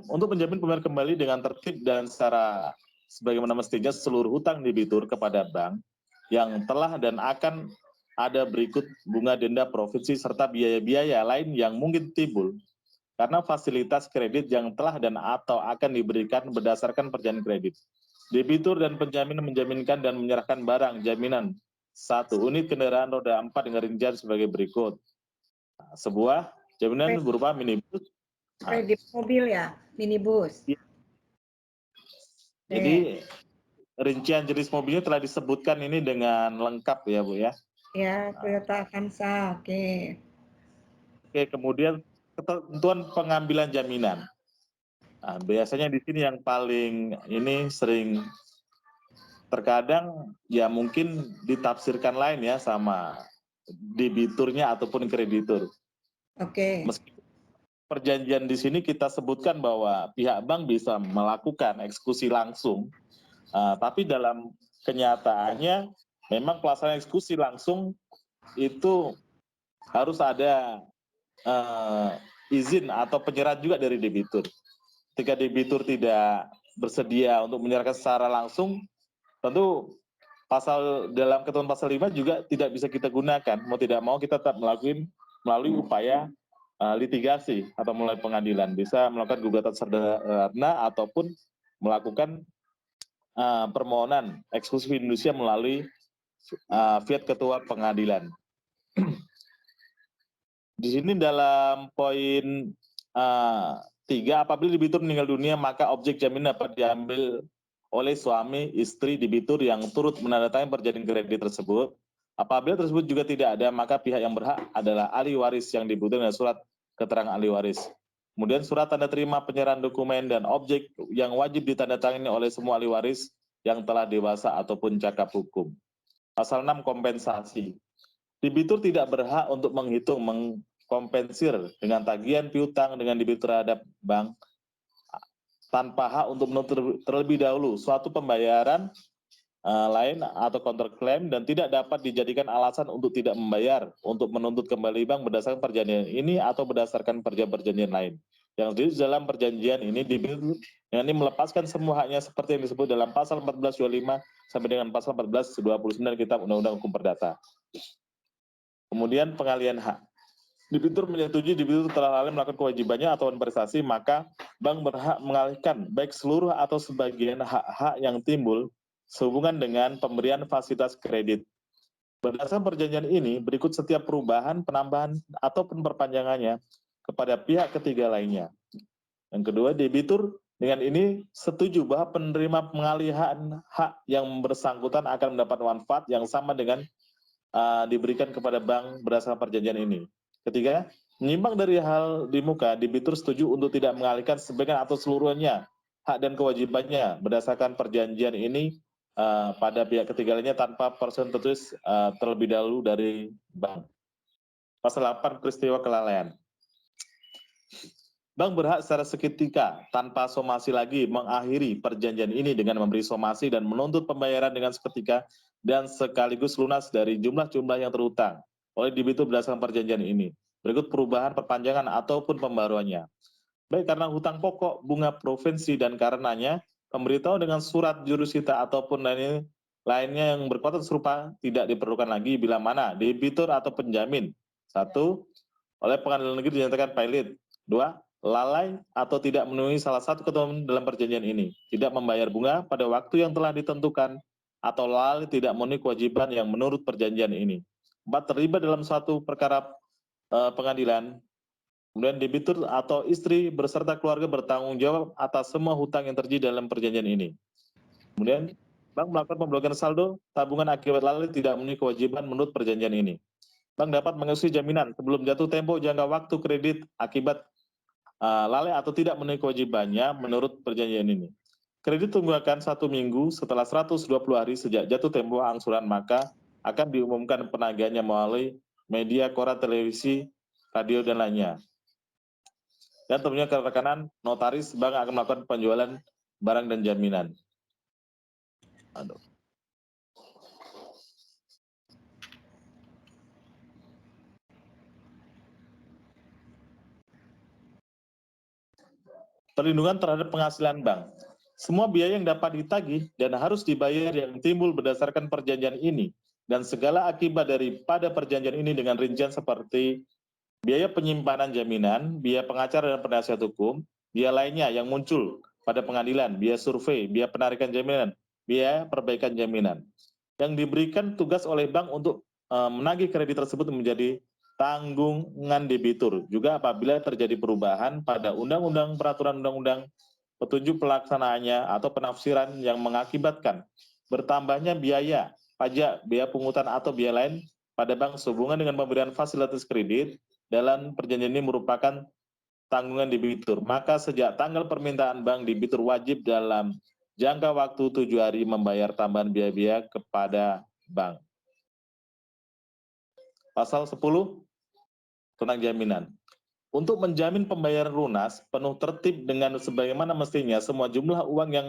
pembayaran kembali dengan tertib dan secara sebagaimana mestinya seluruh hutang debitur kepada bank yang telah dan akan ada berikut bunga, denda, provisi, serta biaya-biaya lain yang mungkin timbul karena fasilitas kredit yang telah dan atau akan diberikan berdasarkan perjanjian kredit. Debitur dan penjamin menjaminkan dan menyerahkan barang jaminan 1 unit kendaraan roda 4 dengan rincian sebagai berikut. Sebuah jaminan berupa minibus, kredit mobil ya, minibus. Ya. Jadi rincian jenis mobilnya telah disebutkan ini dengan lengkap ya, Bu ya. Ya, Toyota Avanza, oke. Oke, kemudian ketentuan pengambilan jaminan. Biasanya di sini yang paling ini sering terkadang ya mungkin ditafsirkan lain ya sama debiturnya ataupun kreditur. Oke. Meskipun perjanjian di sini kita sebutkan bahwa pihak bank bisa melakukan eksekusi langsung, tapi dalam kenyataannya memang pelaksanaan eksekusi langsung itu harus ada izin atau penyerahan juga dari debitur. Ketika debitur tidak bersedia untuk menyerahkan secara langsung, tentu dalam ketentuan pasal 5 juga tidak bisa kita gunakan. Mau tidak mau kita tetap melalui upaya litigasi atau melalui pengadilan. Bisa melakukan gugatan sederhana ataupun melakukan permohonan eksklusif Indonesia melalui via ketua pengadilan. Di sini dalam poin 3, apabila debitur meninggal dunia maka objek jaminan dapat diambil oleh suami, istri debitur yang turut menandatangani perjanjian kredit tersebut. Apabila tersebut juga tidak ada, maka pihak yang berhak adalah ahli waris yang dibutuhkan dengan surat keterangan ahli waris. Kemudian surat tanda terima penyerahan dokumen dan objek yang wajib ditandatangani oleh semua ahli waris yang telah dewasa ataupun cakap hukum. Pasal 6, kompensasi. Debitur tidak berhak untuk mengkompensir dengan tagihan piutang dengan debitur terhadap bank tanpa hak untuk menuntut terlebih dahulu suatu pembayaran lain atau counterclaim dan tidak dapat dijadikan alasan untuk tidak membayar untuk menuntut kembali bank berdasarkan perjanjian ini atau berdasarkan perjanjian lain. Yang di dalam perjanjian ini debitur ini melepaskan semua haknya seperti yang disebut dalam pasal 1425 sampai dengan pasal 1429 Kitab Undang-Undang Hukum Perdata. Kemudian pengalihan hak. Debitur menyetujui debitur telah lalai melakukan kewajibannya atau prestasi, maka bank berhak mengalihkan baik seluruh atau sebagian hak-hak yang timbul sehubungan dengan pemberian fasilitas kredit. Berdasarkan perjanjian ini, berikut setiap perubahan, penambahan, ataupun perpanjangannya kepada pihak ketiga lainnya. Yang kedua, debitur dengan ini setuju bahwa penerima pengalihan hak yang bersangkutan akan mendapat manfaat yang sama dengan diberikan kepada bank berdasarkan perjanjian ini. Ketiga, menyimpang dari hal di muka, debitur setuju untuk tidak mengalihkan sebagian atau seluruhnya hak dan kewajibannya berdasarkan perjanjian ini pada pihak ketiga lainnya tanpa persetujuan tertulis terlebih dahulu dari bank. Pasal 8, peristiwa kelalaian. Bank berhak secara seketika tanpa somasi lagi mengakhiri perjanjian ini dengan memberi somasi dan menuntut pembayaran dengan seketika dan sekaligus lunas dari jumlah-jumlah yang terutang oleh debitur berdasarkan perjanjian ini. Berikut perubahan, perpanjangan, ataupun pembaruannya. Baik karena hutang pokok, bunga provinsi, dan karenanya pemberitahuan dengan surat jurusita ataupun lainnya yang berkekuatan serupa tidak diperlukan lagi bila mana debitur atau penjamin. 1. Oleh pengadilan negeri dinyatakan valid. 2. Lalai atau tidak memenuhi salah satu ketentuan dalam perjanjian ini. Tidak membayar bunga pada waktu yang telah ditentukan atau lalai tidak memenuhi kewajiban yang menurut perjanjian ini. 4. Terlibat dalam suatu perkara pengadilan. Kemudian debitur atau istri berserta keluarga bertanggung jawab atas semua hutang yang terjadi dalam perjanjian ini. Kemudian bank melakukan pemblokiran saldo tabungan akibat lalai tidak memenuhi kewajiban menurut perjanjian ini. Bank dapat mengeksekut jaminan sebelum jatuh tempo jangka waktu kredit akibat lalai atau tidak memenuhi kewajibannya menurut perjanjian ini. Kredit tunggakan 1 minggu setelah 120 hari sejak jatuh tempo angsuran, maka akan diumumkan penagihannya melalui media, koran, televisi, radio, dan lainnya. Dan tentunya kerekanan notaris, bank akan melakukan penjualan barang dan jaminan. Perlindungan terhadap penghasilan bank. Semua biaya yang dapat ditagih dan harus dibayar yang timbul berdasarkan perjanjian ini dan segala akibat daripada perjanjian ini dengan rincian seperti biaya penyimpanan jaminan, biaya pengacara dan penasihat hukum, biaya lainnya yang muncul pada pengadilan, biaya survei, biaya penarikan jaminan, biaya perbaikan jaminan. Yang diberikan tugas oleh bank untuk menagih kredit tersebut menjadi tanggungan debitur. Juga apabila terjadi perubahan pada undang-undang, peraturan undang-undang, petunjuk pelaksanaannya atau penafsiran yang mengakibatkan bertambahnya biaya, pajak, biaya pungutan atau biaya lain pada bank sehubungan dengan pemberian fasilitas kredit dalam perjanjian ini merupakan tanggungan debitur. Maka sejak tanggal permintaan bank, debitur wajib dalam jangka waktu 7 hari membayar tambahan biaya-biaya kepada bank. Pasal 10 tentang jaminan. Untuk menjamin pembayaran lunas, penuh tertib dengan sebagaimana mestinya semua jumlah uang yang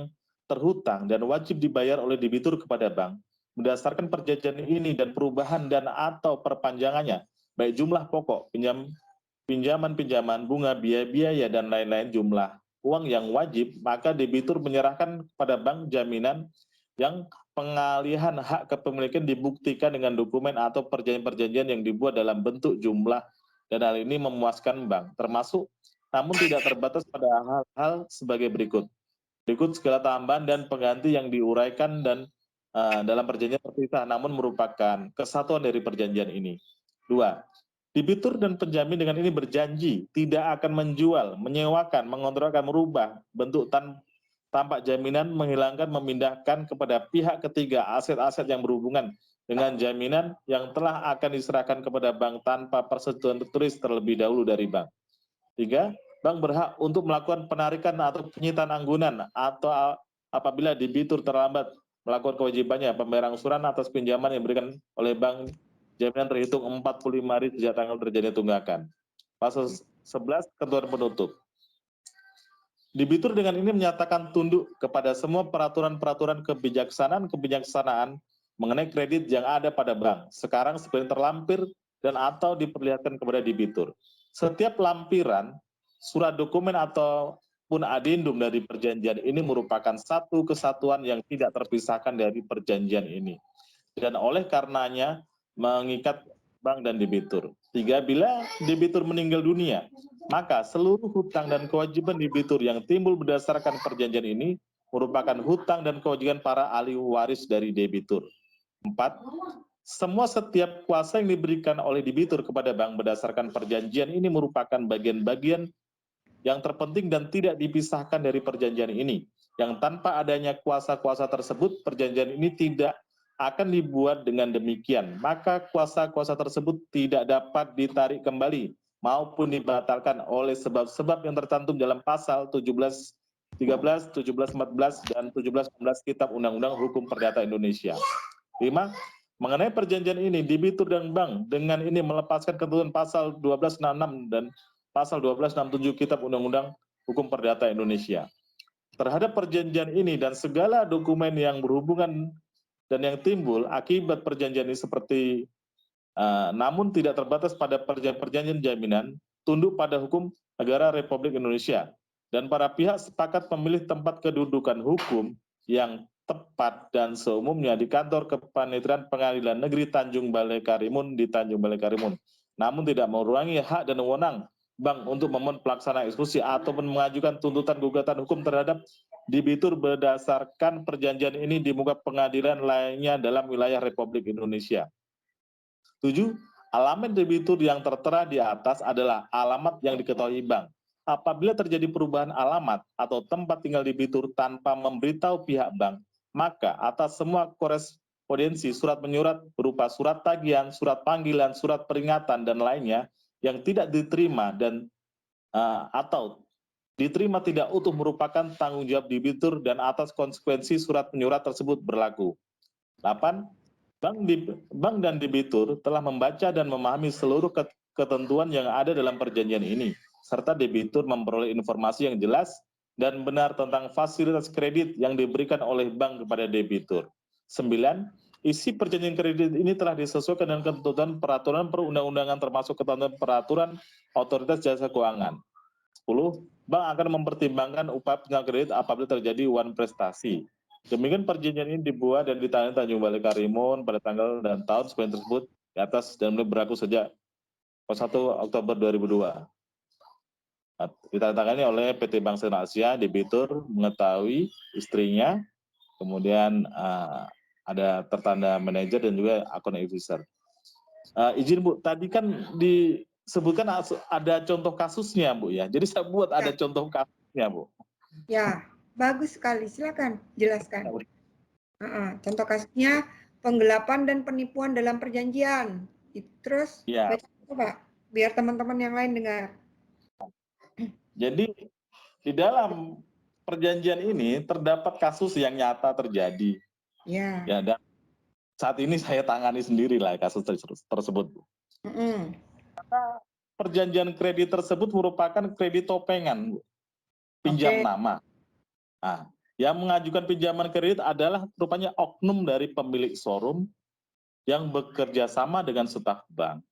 terhutang dan wajib dibayar oleh debitur kepada bank, berdasarkan perjanjian ini dan perubahan dan atau perpanjangannya, baik jumlah pokok, pinjam pinjaman-pinjaman, bunga, biaya-biaya, dan lain-lain jumlah uang yang wajib, maka debitur menyerahkan kepada bank jaminan yang pengalihan hak kepemilikan dibuktikan dengan dokumen atau perjanjian-perjanjian yang dibuat dalam bentuk jumlah, dan hal ini memuaskan bank, termasuk namun tidak terbatas pada hal-hal sebagai berikut. Berikut segala tambahan dan pengganti yang diuraikan dan dalam perjanjian terpisah namun merupakan kesatuan dari perjanjian ini. 2. Debitur dan penjamin dengan ini berjanji tidak akan menjual, menyewakan, mengontrakkan, merubah bentuk tanpa jaminan, menghilangkan, memindahkan kepada pihak ketiga aset-aset yang berhubungan dengan jaminan yang telah akan diserahkan kepada bank tanpa persetujuan tertulis terlebih dahulu dari bank. 3. Bank berhak untuk melakukan penarikan atau penyitaan anggunan atau apabila debitur terlambat melakukan kewajibannya pembayaran angsuran atas pinjaman yang diberikan oleh bank jaminan terhitung 45 hari sejak tanggal terjadinya tunggakan. Pasal 11 ketentuan penutup. Debitur dengan ini menyatakan tunduk kepada semua peraturan-peraturan kebijaksanaan mengenai kredit yang ada pada bank, sekarang sebenarnya terlampir dan atau diperlihatkan kepada debitur. Setiap lampiran, surat dokumen ataupun adendum dari perjanjian ini merupakan satu kesatuan yang tidak terpisahkan dari perjanjian ini. Dan oleh karenanya mengikat bank dan debitur. 3. Bila debitur meninggal dunia, maka seluruh hutang dan kewajiban debitur yang timbul berdasarkan perjanjian ini merupakan hutang dan kewajiban para ahli waris dari debitur. 4. Semua setiap kuasa yang diberikan oleh debitur kepada bank berdasarkan perjanjian ini merupakan bagian-bagian yang terpenting dan tidak dipisahkan dari perjanjian ini. Yang tanpa adanya kuasa-kuasa tersebut, perjanjian ini tidak akan dibuat dengan demikian, maka kuasa-kuasa tersebut tidak dapat ditarik kembali maupun dibatalkan oleh sebab-sebab yang tercantum dalam pasal 17, 13, 17, 14, dan 17, 19 Kitab Undang-Undang Hukum Perdata Indonesia. 5. Mengenai perjanjian ini, debitur dan bank dengan ini melepaskan ketentuan pasal 1266 dan pasal 1267 Kitab Undang-Undang Hukum Perdata Indonesia. Terhadap perjanjian ini dan segala dokumen yang berhubungan dan yang timbul akibat perjanjian ini seperti namun tidak terbatas pada perjanjian jaminan, tunduk pada hukum negara Republik Indonesia, dan para pihak sepakat memilih tempat kedudukan hukum yang tepat dan seumumnya di kantor Kepanitiaan Pengadilan Negeri Tanjung Balai Karimun di Tanjung Balai Karimun, namun tidak mengurangi hak dan wewenang bank untuk memohon pelaksana eksekusi ataupun mengajukan tuntutan gugatan hukum terhadap debitur berdasarkan perjanjian ini di muka pengadilan lainnya dalam wilayah Republik Indonesia. 7. Alamat debitur yang tertera di atas adalah alamat yang diketahui bank. Apabila terjadi perubahan alamat atau tempat tinggal debitur tanpa memberitahu pihak bank, maka atas semua korespondensi surat menyurat berupa surat tagihan, surat panggilan, surat peringatan, dan lainnya yang tidak diterima dan atau diterima tidak utuh merupakan tanggung jawab debitur dan atas konsekuensi surat menyurat tersebut berlaku. 8. Bank dan debitur telah membaca dan memahami seluruh ketentuan yang ada dalam perjanjian ini, serta debitur memperoleh informasi yang jelas dan benar tentang fasilitas kredit yang diberikan oleh bank kepada debitur. 9. Isi perjanjian kredit ini telah disesuaikan dengan ketentuan peraturan perundang-undangan termasuk ketentuan peraturan otoritas jasa keuangan. 10. Bank akan mempertimbangkan upaya penyelenggaraan kredit apabila terjadi wan prestasi. Demikian perjanjian ini dibuat dan ditangani Tanjung Balai Karimun pada tanggal dan tahun sebenarnya tersebut di atas dan mulai berlaku sejak 1 Oktober 2002. Ditandatangani oleh PT Bank Sentral Asia, debitur mengetahui istrinya, kemudian ada tertanda manajer dan juga akun officer. Izin Bu, tadi kan disebutkan ada contoh kasusnya Bu ya, jadi saya buat ada contoh kasusnya Bu. Ya, bagus sekali, silakan jelaskan. Contoh kasusnya penggelapan dan penipuan dalam perjanjian. Terus baca Pak, biar teman-teman yang lain dengar. Jadi di dalam perjanjian ini terdapat kasus yang nyata terjadi. Ya, dan saat ini saya tangani sendiri lah kasus tersebut. Karena perjanjian kredit tersebut merupakan kredit topengan, pinjam nama. Nah, yang mengajukan pinjaman kredit adalah rupanya oknum dari pemilik showroom yang bekerja sama dengan staf bank.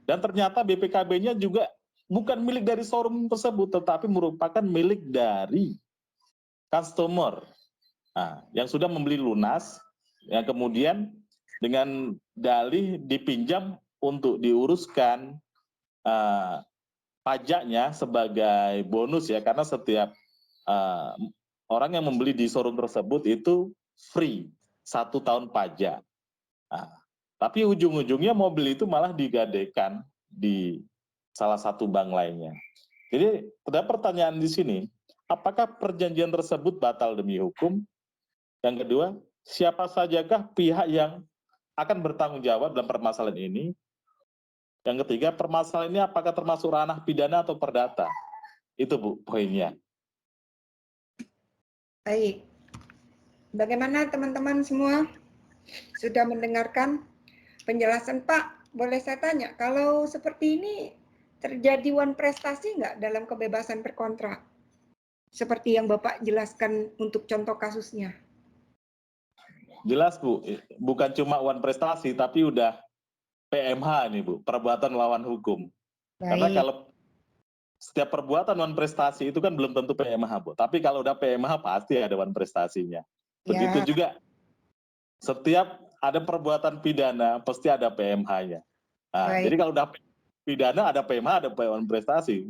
Dan ternyata BPKB-nya juga bukan milik dari showroom tersebut, tetapi merupakan milik dari customer. Nah, yang sudah membeli lunas, yang kemudian dengan dalih dipinjam untuk diuruskan pajaknya sebagai bonus ya, karena setiap orang yang membeli di showroom tersebut itu free 1 tahun pajak. Nah, tapi ujung-ujungnya mobil itu malah digadaikan di salah satu bank lainnya. Jadi ada pertanyaan di sini, apakah perjanjian tersebut batal demi hukum? Yang kedua, siapa sajakah pihak yang akan bertanggung jawab dalam permasalahan ini? Yang ketiga, permasalahan ini apakah termasuk ranah pidana atau perdata? Itu Bu poinnya. Baik. Bagaimana teman-teman semua? Sudah mendengarkan penjelasan Pak? Boleh saya tanya, kalau seperti ini terjadi wan prestasi nggak dalam kebebasan berkontrak? Seperti yang Bapak jelaskan untuk contoh kasusnya. Jelas Bu, bukan cuma wan prestasi, tapi udah PMH nih Bu, perbuatan melawan hukum. Baik. Karena kalau setiap perbuatan wan prestasi itu kan belum tentu PMH Bu, tapi kalau udah PMH pasti ada wan prestasinya. Begitu Ya. juga setiap ada perbuatan pidana pasti ada PMH-nya. Nah, jadi kalau udah pidana ada PMH, ada wan prestasi,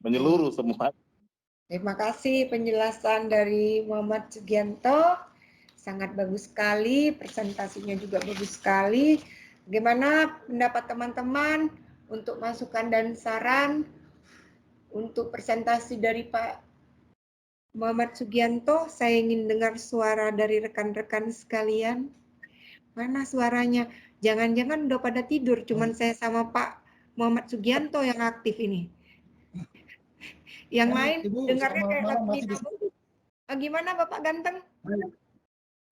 menyeluruh semua. Terima kasih penjelasan dari Muhammad Sugianto. Sangat bagus sekali, presentasinya juga bagus sekali. Bagaimana pendapat teman-teman untuk masukan dan saran untuk presentasi dari Pak Muhammad Sugianto? Saya ingin dengar suara dari rekan-rekan sekalian. Mana suaranya? Jangan-jangan udah pada tidur, cuman saya sama Pak Muhammad Sugianto yang aktif ini. Yang lain Ibu, dengarnya selamat kayak malam, lagi masih di nabung. Gimana Bapak Ganteng?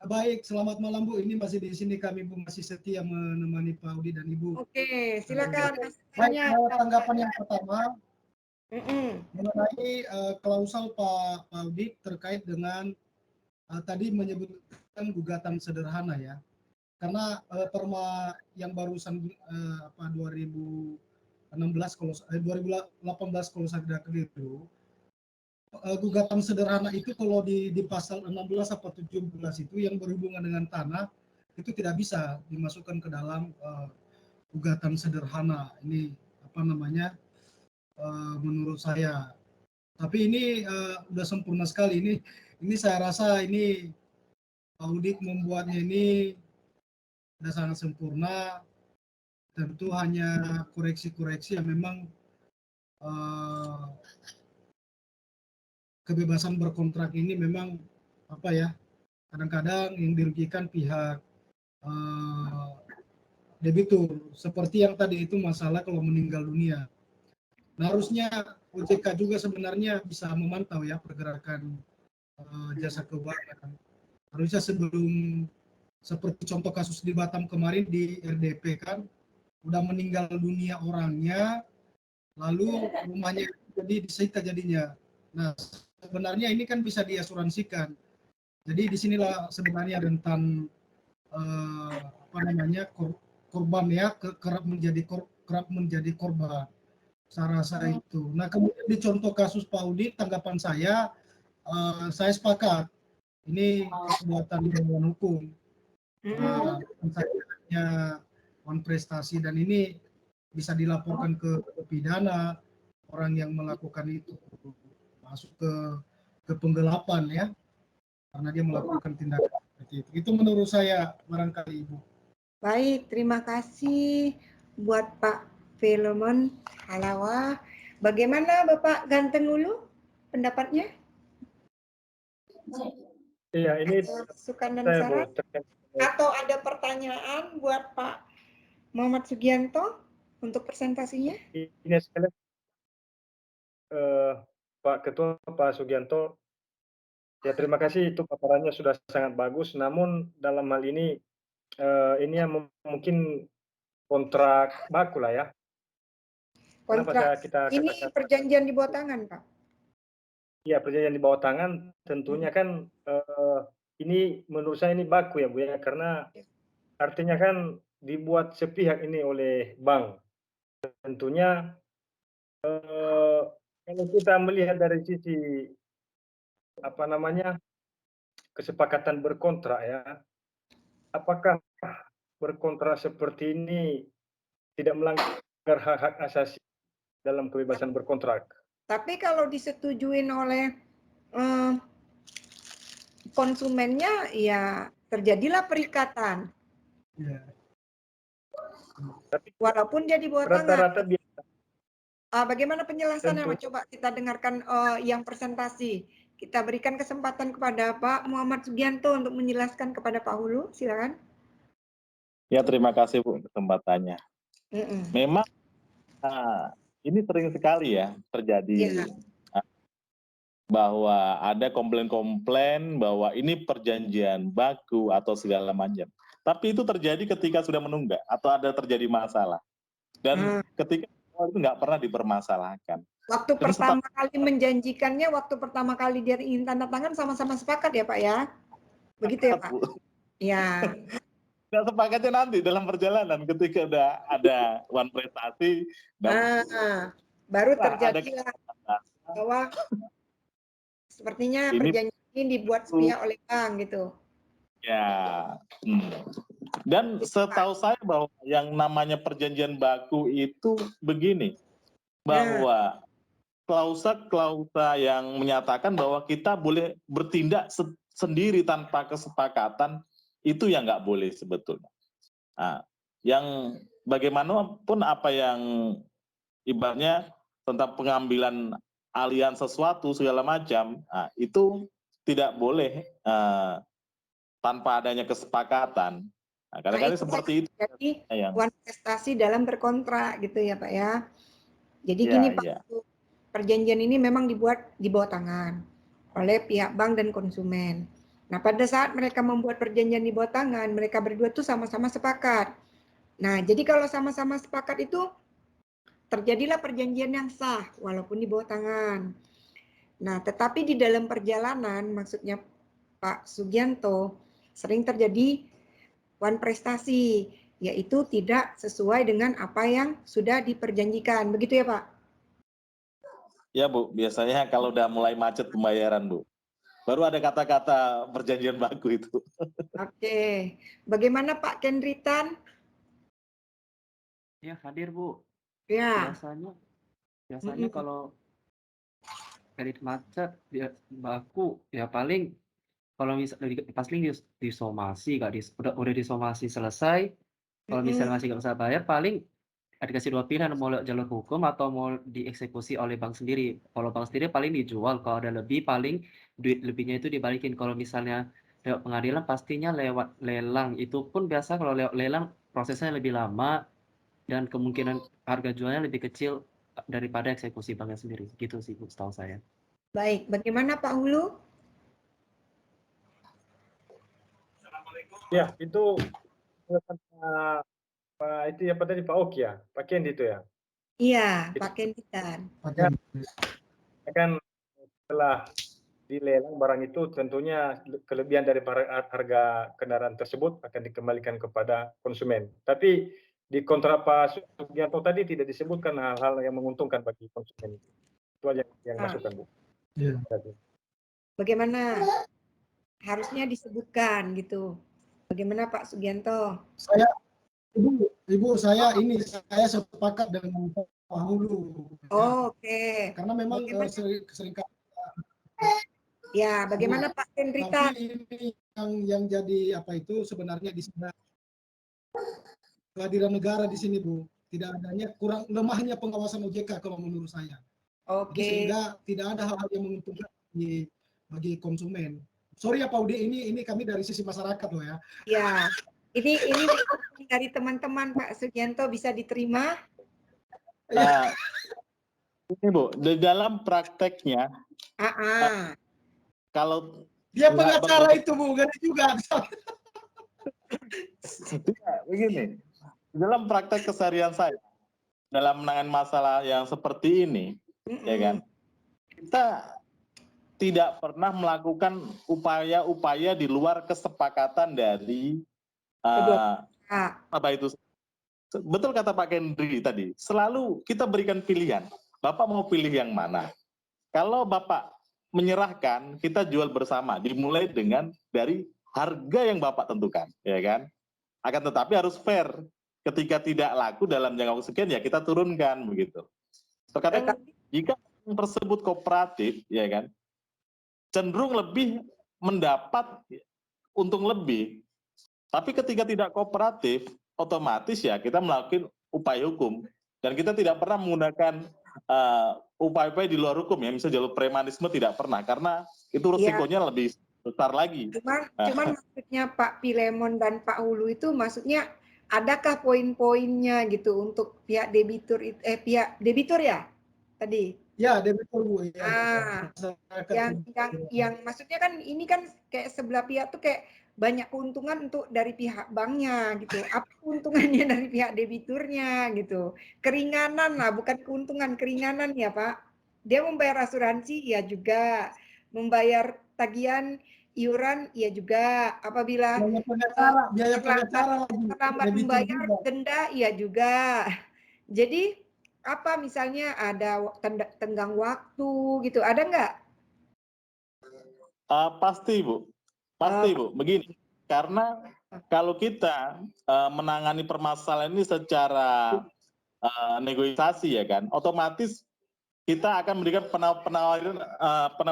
Baik, selamat malam Bu. Ini masih di sini kami Bu, masih setia menemani Pak Audi dan Ibu. Oke, silakan. Baik, tanggapan yang pertama mengenai klausal Pak Audi terkait dengan tadi menyebutkan gugatan sederhana ya. Karena perma yang barusan 2018 kalau saya tidak keliru, gugatan sederhana itu kalau di pasal 16 atau 17 itu yang berhubungan dengan tanah itu tidak bisa dimasukkan ke dalam gugatan sederhana. Ini menurut saya. Tapi ini udah sempurna sekali. Ini saya rasa ini audit membuatnya ini sudah sangat sempurna. Tentu hanya koreksi-koreksi yang memang kebebasan berkontrak ini memang kadang-kadang yang dirugikan pihak debitur, seperti yang tadi itu masalah kalau meninggal dunia. Nah, harusnya OJK juga sebenarnya bisa memantau ya pergerakan jasa keuangan. Harusnya sebelum seperti contoh kasus di Batam kemarin di RDP kan udah meninggal dunia orangnya, lalu rumahnya jadi disita jadinya. Nah, sebenarnya ini kan bisa diasuransikan. Jadi disinilah sebenarnya rentan korban ya, kerap menjadi korban. Saya rasa itu. Nah, kemudian di contoh kasus Pak Audi, tanggapan saya sepakat. Ini perbuatan melawan hukum. Saya prestasi dan ini bisa dilaporkan ke pidana orang yang melakukan itu, masuk ke penggelapan ya, karena dia melakukan tindakan seperti itu. Itu menurut saya barangkali Ibu. Baik, terima kasih buat Pak Filemon Halawa. Bagaimana Bapak Ganteng Ulu pendapatnya? Iya, ini masukan dan saya saran Bu. atau ada pertanyaan buat Pak Muhammad Sugianto untuk presentasinya? Ini sekali Pak Ketua Pak Sugianto, ya terima kasih itu paparannya sudah sangat bagus. Namun dalam hal ini yang mungkin kontrak baku lah ya. Kontrak kita ini katakan perjanjian di bawah tangan, Pak. Iya, perjanjian di bawah tangan tentunya kan ini menurut saya ini baku ya Bu ya, karena artinya kan dibuat sepihak ini oleh bank. Tentunya Kalau kita melihat dari sisi apa namanya kesepakatan berkontrak ya, apakah berkontrak seperti ini tidak melanggar hak-hak asasi dalam kebebasan berkontrak? Tapi kalau disetujuin oleh konsumennya, ya terjadilah perikatan. Ya. Tapi Walaupun dia di bawah tangan. rata-rata biasa. Bagaimana penjelasannya? Tentu. Coba kita dengarkan yang presentasi. Kita berikan kesempatan kepada Pak Muhammad Sugianto untuk menjelaskan kepada Pak Hulu. Silakan. Ya, terima kasih Bu kesempatannya. Memang ini sering sekali ya terjadi bahwa ada komplain-komplain bahwa ini perjanjian baku atau segala macam. Tapi itu terjadi ketika sudah menunggak atau ada terjadi masalah. Dan ketika itu nggak pernah dipermasalahkan. Waktu pertama kali menjanjikannya, waktu pertama kali dia ingin tanda tangan sama-sama sepakat ya Pak ya? Begitu ya Pak? Ya. Nggak sepakatnya nanti dalam perjalanan ketika udah ada one prestasi. Baru terjadilah bahwa sepertinya perjanjian ini dibuat sepihak oleh bank gitu. Ya. Dan setahu saya bahwa yang namanya perjanjian baku itu begini, bahwa klausa yang menyatakan bahwa kita boleh bertindak sendiri tanpa kesepakatan itu yang nggak boleh sebetulnya. Nah, yang bagaimanapun apa yang ibaratnya tentang pengambilan alian sesuatu segala macam, itu tidak boleh tanpa adanya kesepakatan. Nah, kadang-kadang seperti itu. Jadi prestasi dalam berkontrak gitu ya Pak ya. Jadi gini Pak, perjanjian ini memang dibuat di bawah tangan oleh pihak bank dan konsumen. Nah, pada saat mereka membuat perjanjian di bawah tangan, mereka berdua tuh sama-sama sepakat. Nah, jadi kalau sama-sama sepakat itu terjadilah perjanjian yang sah walaupun di bawah tangan. Nah, tetapi di dalam perjalanan, maksudnya Pak Sugianto, sering terjadi one prestasi, yaitu tidak sesuai dengan apa yang sudah diperjanjikan. Begitu ya Pak? Ya Bu, biasanya kalau udah mulai macet pembayaran Bu, baru ada kata-kata perjanjian baku itu. Oke, bagaimana Pak Kendritan? Ya, hadir Bu. Ya. Biasanya kalau kredit macet baku ya paling kalau misalnya paling disomasi, udah disomasi selesai. Kalau misalnya masih nggak bisa bayar, paling dikasih dua pilihan, mau lewat jalur hukum atau mau dieksekusi oleh bank sendiri. Kalau bank sendiri paling dijual, kalau ada lebih paling duit lebihnya itu dibalikin. Kalau misalnya lewat pengadilan pastinya lewat lelang. Itu pun biasa kalau lewat lelang prosesnya lebih lama dan kemungkinan harga jualnya lebih kecil daripada eksekusi banknya sendiri. Gitu sih Bu, setahu saya. Baik, bagaimana Pak Hulu? Ya, itu itu apa tadi Pak Oki ya, Pak Kendi itu ya? Iya, Pak Kenditan. Kan setelah dilelang barang itu tentunya kelebihan dari harga kendaraan tersebut akan dikembalikan kepada konsumen. Tapi di kontrak Pak Sugianto tadi tidak disebutkan hal-hal yang menguntungkan bagi konsumen. Itu aja yang masukkan Bu. Ya. Bagaimana? Harusnya disebutkan gitu. Bagaimana Pak Sugianto? Ibu, saya sepakat dengan Pak Hulu. Oke. Karena memang sering ya, bagaimana Pak Kendrita? Tapi ini yang jadi apa itu sebenarnya di sana kehadiran negara di sini Bu. Tidak adanya kurang lemahnya pengawasan OJK kalau menurut saya. Oke. Sehingga tidak ada hal-hal yang menguntungkan bagi konsumen. Sorry ya Pak Udi, ini kami dari sisi masyarakat loh ya. Ya, ini dari teman-teman Pak Sugianto bisa diterima? Ini Bu, di dalam prakteknya, kalau dia pengacara itu Bu, kan juga. Begini, dalam praktek keseharian saya, dalam menangani masalah yang seperti ini, ya kan, kita tidak pernah melakukan upaya-upaya di luar kesepakatan dari apa itu. Betul kata Pak Kendri tadi, selalu kita berikan pilihan. Bapak mau pilih yang mana? Kalau Bapak menyerahkan, kita jual bersama, dimulai dari harga yang Bapak tentukan, ya kan? Akan tetapi harus fair. Ketika tidak laku dalam jangka waktu sekian, ya kita turunkan begitu. Terkadang jika tersebut kooperatif, ya kan, cenderung lebih mendapat untung lebih. Tapi ketika tidak kooperatif, otomatis ya kita melakukan upaya hukum. Dan kita tidak pernah menggunakan upaya-upaya di luar hukum ya, misalnya jalur premanisme tidak pernah, karena itu risikonya lebih besar lagi. Cuman maksudnya Pak Pilemon dan Pak Hulu itu maksudnya adakah poin-poinnya gitu untuk pihak debitur pihak debitur ya tadi? Ya, debitur Bu. Yang maksudnya kan ini kan kayak sebelah pihak tuh kayak banyak keuntungan untuk dari pihak banknya gitu. Apa keuntungannya dari pihak debiturnya gitu? Keringanan lah, bukan keuntungan, keringanan ya Pak. Dia membayar asuransi ya juga, membayar tagihan iuran ya juga, apabila biaya pengacara terlambat membayar denda ya juga. Jadi apa misalnya ada tenggang waktu gitu, ada nggak? Pasti Bu, begini, karena kalau kita menangani permasalahan ini secara negosiasi ya kan, otomatis kita akan memberikan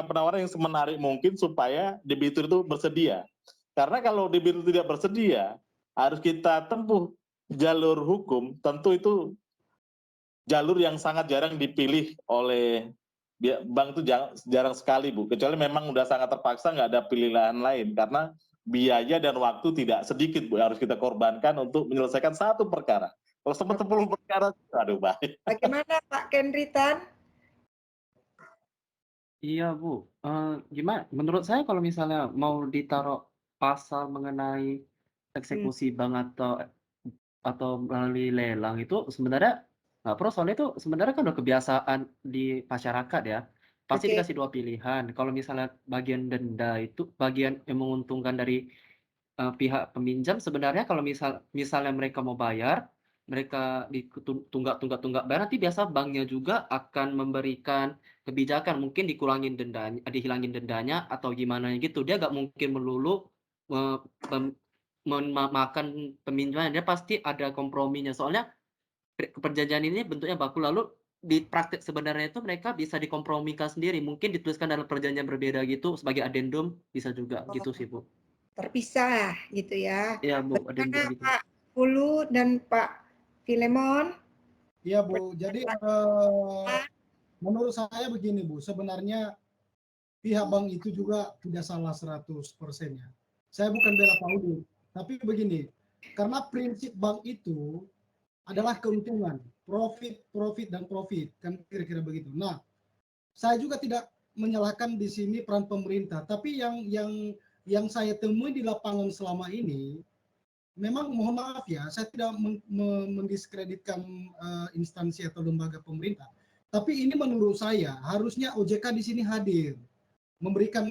penawaran yang semenarik mungkin supaya debitur itu bersedia. Karena kalau debitur tidak bersedia, harus kita tempuh jalur hukum, tentu itu jalur yang sangat jarang dipilih oleh bank itu jarang sekali Bu, kecuali memang udah sangat terpaksa nggak ada pilihan lain, karena biaya dan waktu tidak sedikit Bu harus kita korbankan untuk menyelesaikan satu perkara. Kalau 10 perkara, aduh baik. Bagaimana Pak Kendritan? Iya Bu, gimana? Menurut saya kalau misalnya mau ditaruh pasal mengenai eksekusi bank atau melalui lelang itu sebenarnya nggak perlu, soalnya itu sebenarnya kan udah kebiasaan di masyarakat ya. Pasti dikasih dua pilihan. Kalau misalnya bagian denda itu bagian yang menguntungkan dari pihak peminjam, sebenarnya kalau misalnya mereka mau bayar, mereka tunggak bayar, nanti biasa banknya juga akan memberikan kebijakan, mungkin dihilangin dendanya atau gimana gitu. Dia nggak mungkin melulu makan peminjaman, dia pasti ada komprominya. Soalnya perjanjian ini bentuknya baku, lalu di praktek sebenarnya itu mereka bisa dikompromikan sendiri, mungkin dituliskan dalam perjanjian berbeda gitu sebagai adendum, bisa juga gitu sih Bu. Terpisah gitu ya. Iya Bu, bagaimana gitu. Pak Hulu dan Pak Pilemon? Iya Bu, jadi menurut saya begini Bu, sebenarnya pihak bank itu juga tidak salah 100%-nya. Saya bukan bela Pak Hulu, tapi begini, karena prinsip bank itu adalah keuntungan, profit dan profit, kan kira-kira begitu. Nah, saya juga tidak menyalahkan di sini peran pemerintah, tapi yang saya temui di lapangan selama ini, memang mohon maaf ya, saya tidak mendiskreditkan instansi atau lembaga pemerintah, tapi ini menurut saya harusnya OJK di sini hadir, memberikan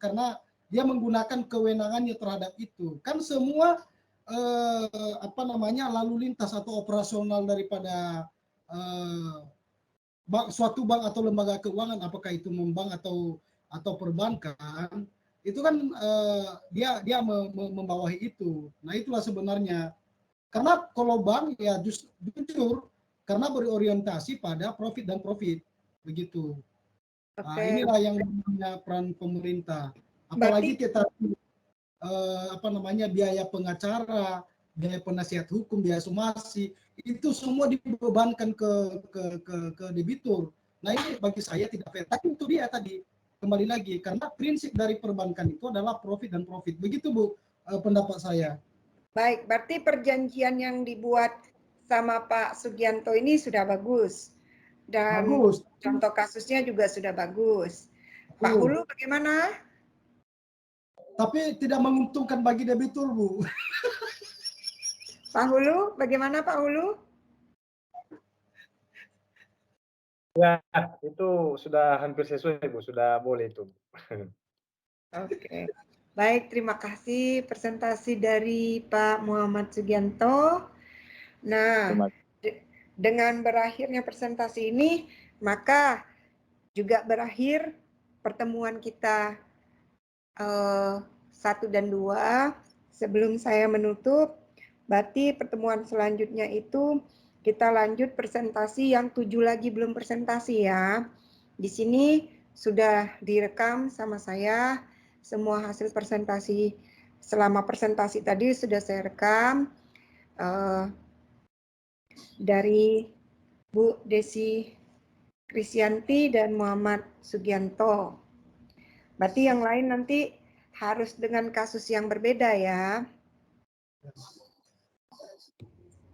karena dia menggunakan kewenangannya terhadap itu. Kan semua lalu lintas atau operasional daripada suatu bank atau lembaga keuangan, apakah itu membank atau perbankan, itu kan dia membawahi itu. Nah itulah sebenarnya, karena kalau bank ya jujur karena berorientasi pada profit dan profit begitu. Nah, inilah yang namanya peran pemerintah. Apalagi kita biaya pengacara, biaya penasihat hukum, biaya somasi, itu semua dibebankan ke debitur. Nah ini bagi saya tidak fair. Tapi itu dia tadi, kembali lagi, karena prinsip dari perbankan itu adalah profit dan profit. Begitu Bu pendapat saya. Baik, berarti perjanjian yang dibuat sama Pak Sugianto ini sudah bagus. Dan contoh kasusnya juga sudah bagus. Pak Hulu bagaimana? Tapi tidak menguntungkan bagi debitur Bu. Pak Hulu, bagaimana Pak Hulu? Ya, itu sudah hampir sesuai Bu, sudah boleh itu. Oke. Baik, terima kasih presentasi dari Pak Muhammad Sugianto. Nah, dengan berakhirnya presentasi ini, Maka juga berakhir pertemuan kita 1 dan 2. Sebelum saya menutup, berarti pertemuan selanjutnya itu kita lanjut presentasi yang 7 lagi belum presentasi ya. Di sini sudah direkam sama saya semua hasil presentasi. Selama presentasi tadi sudah saya rekam dari Bu Desi Krisyanti dan Muhammad Sugianto. Berarti yang lain nanti harus dengan kasus yang berbeda ya.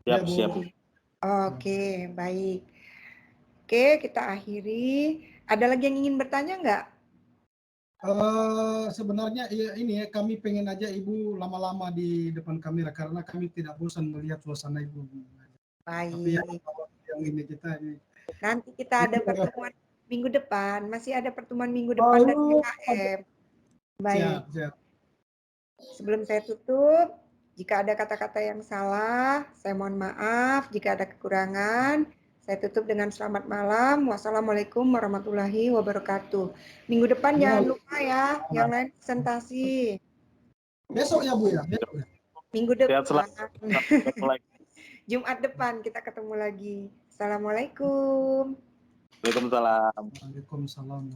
Siap. Oke, baik. Oke, kita akhiri. Ada lagi yang ingin bertanya nggak? Sebenarnya ini ya, kami pengen aja Ibu lama-lama di depan kamera karena kami tidak bosan melihat suasana Ibu. Tapi yang ini kita ini. Nanti kita ada pertemuan minggu depan. Masih ada pertemuan minggu depan dan PKM. Baik. Siap. Sebelum saya tutup, jika ada kata-kata yang salah, saya mohon maaf. Jika ada kekurangan, saya tutup dengan selamat malam. Wassalamualaikum warahmatullahi wabarakatuh. Minggu depan jangan lupa ya, yang lain presentasi. Besok ya Bu ya? Minggu depan. Jumat depan kita ketemu lagi. Assalamualaikum. Waalaikumsalam. Waalaikumsalam.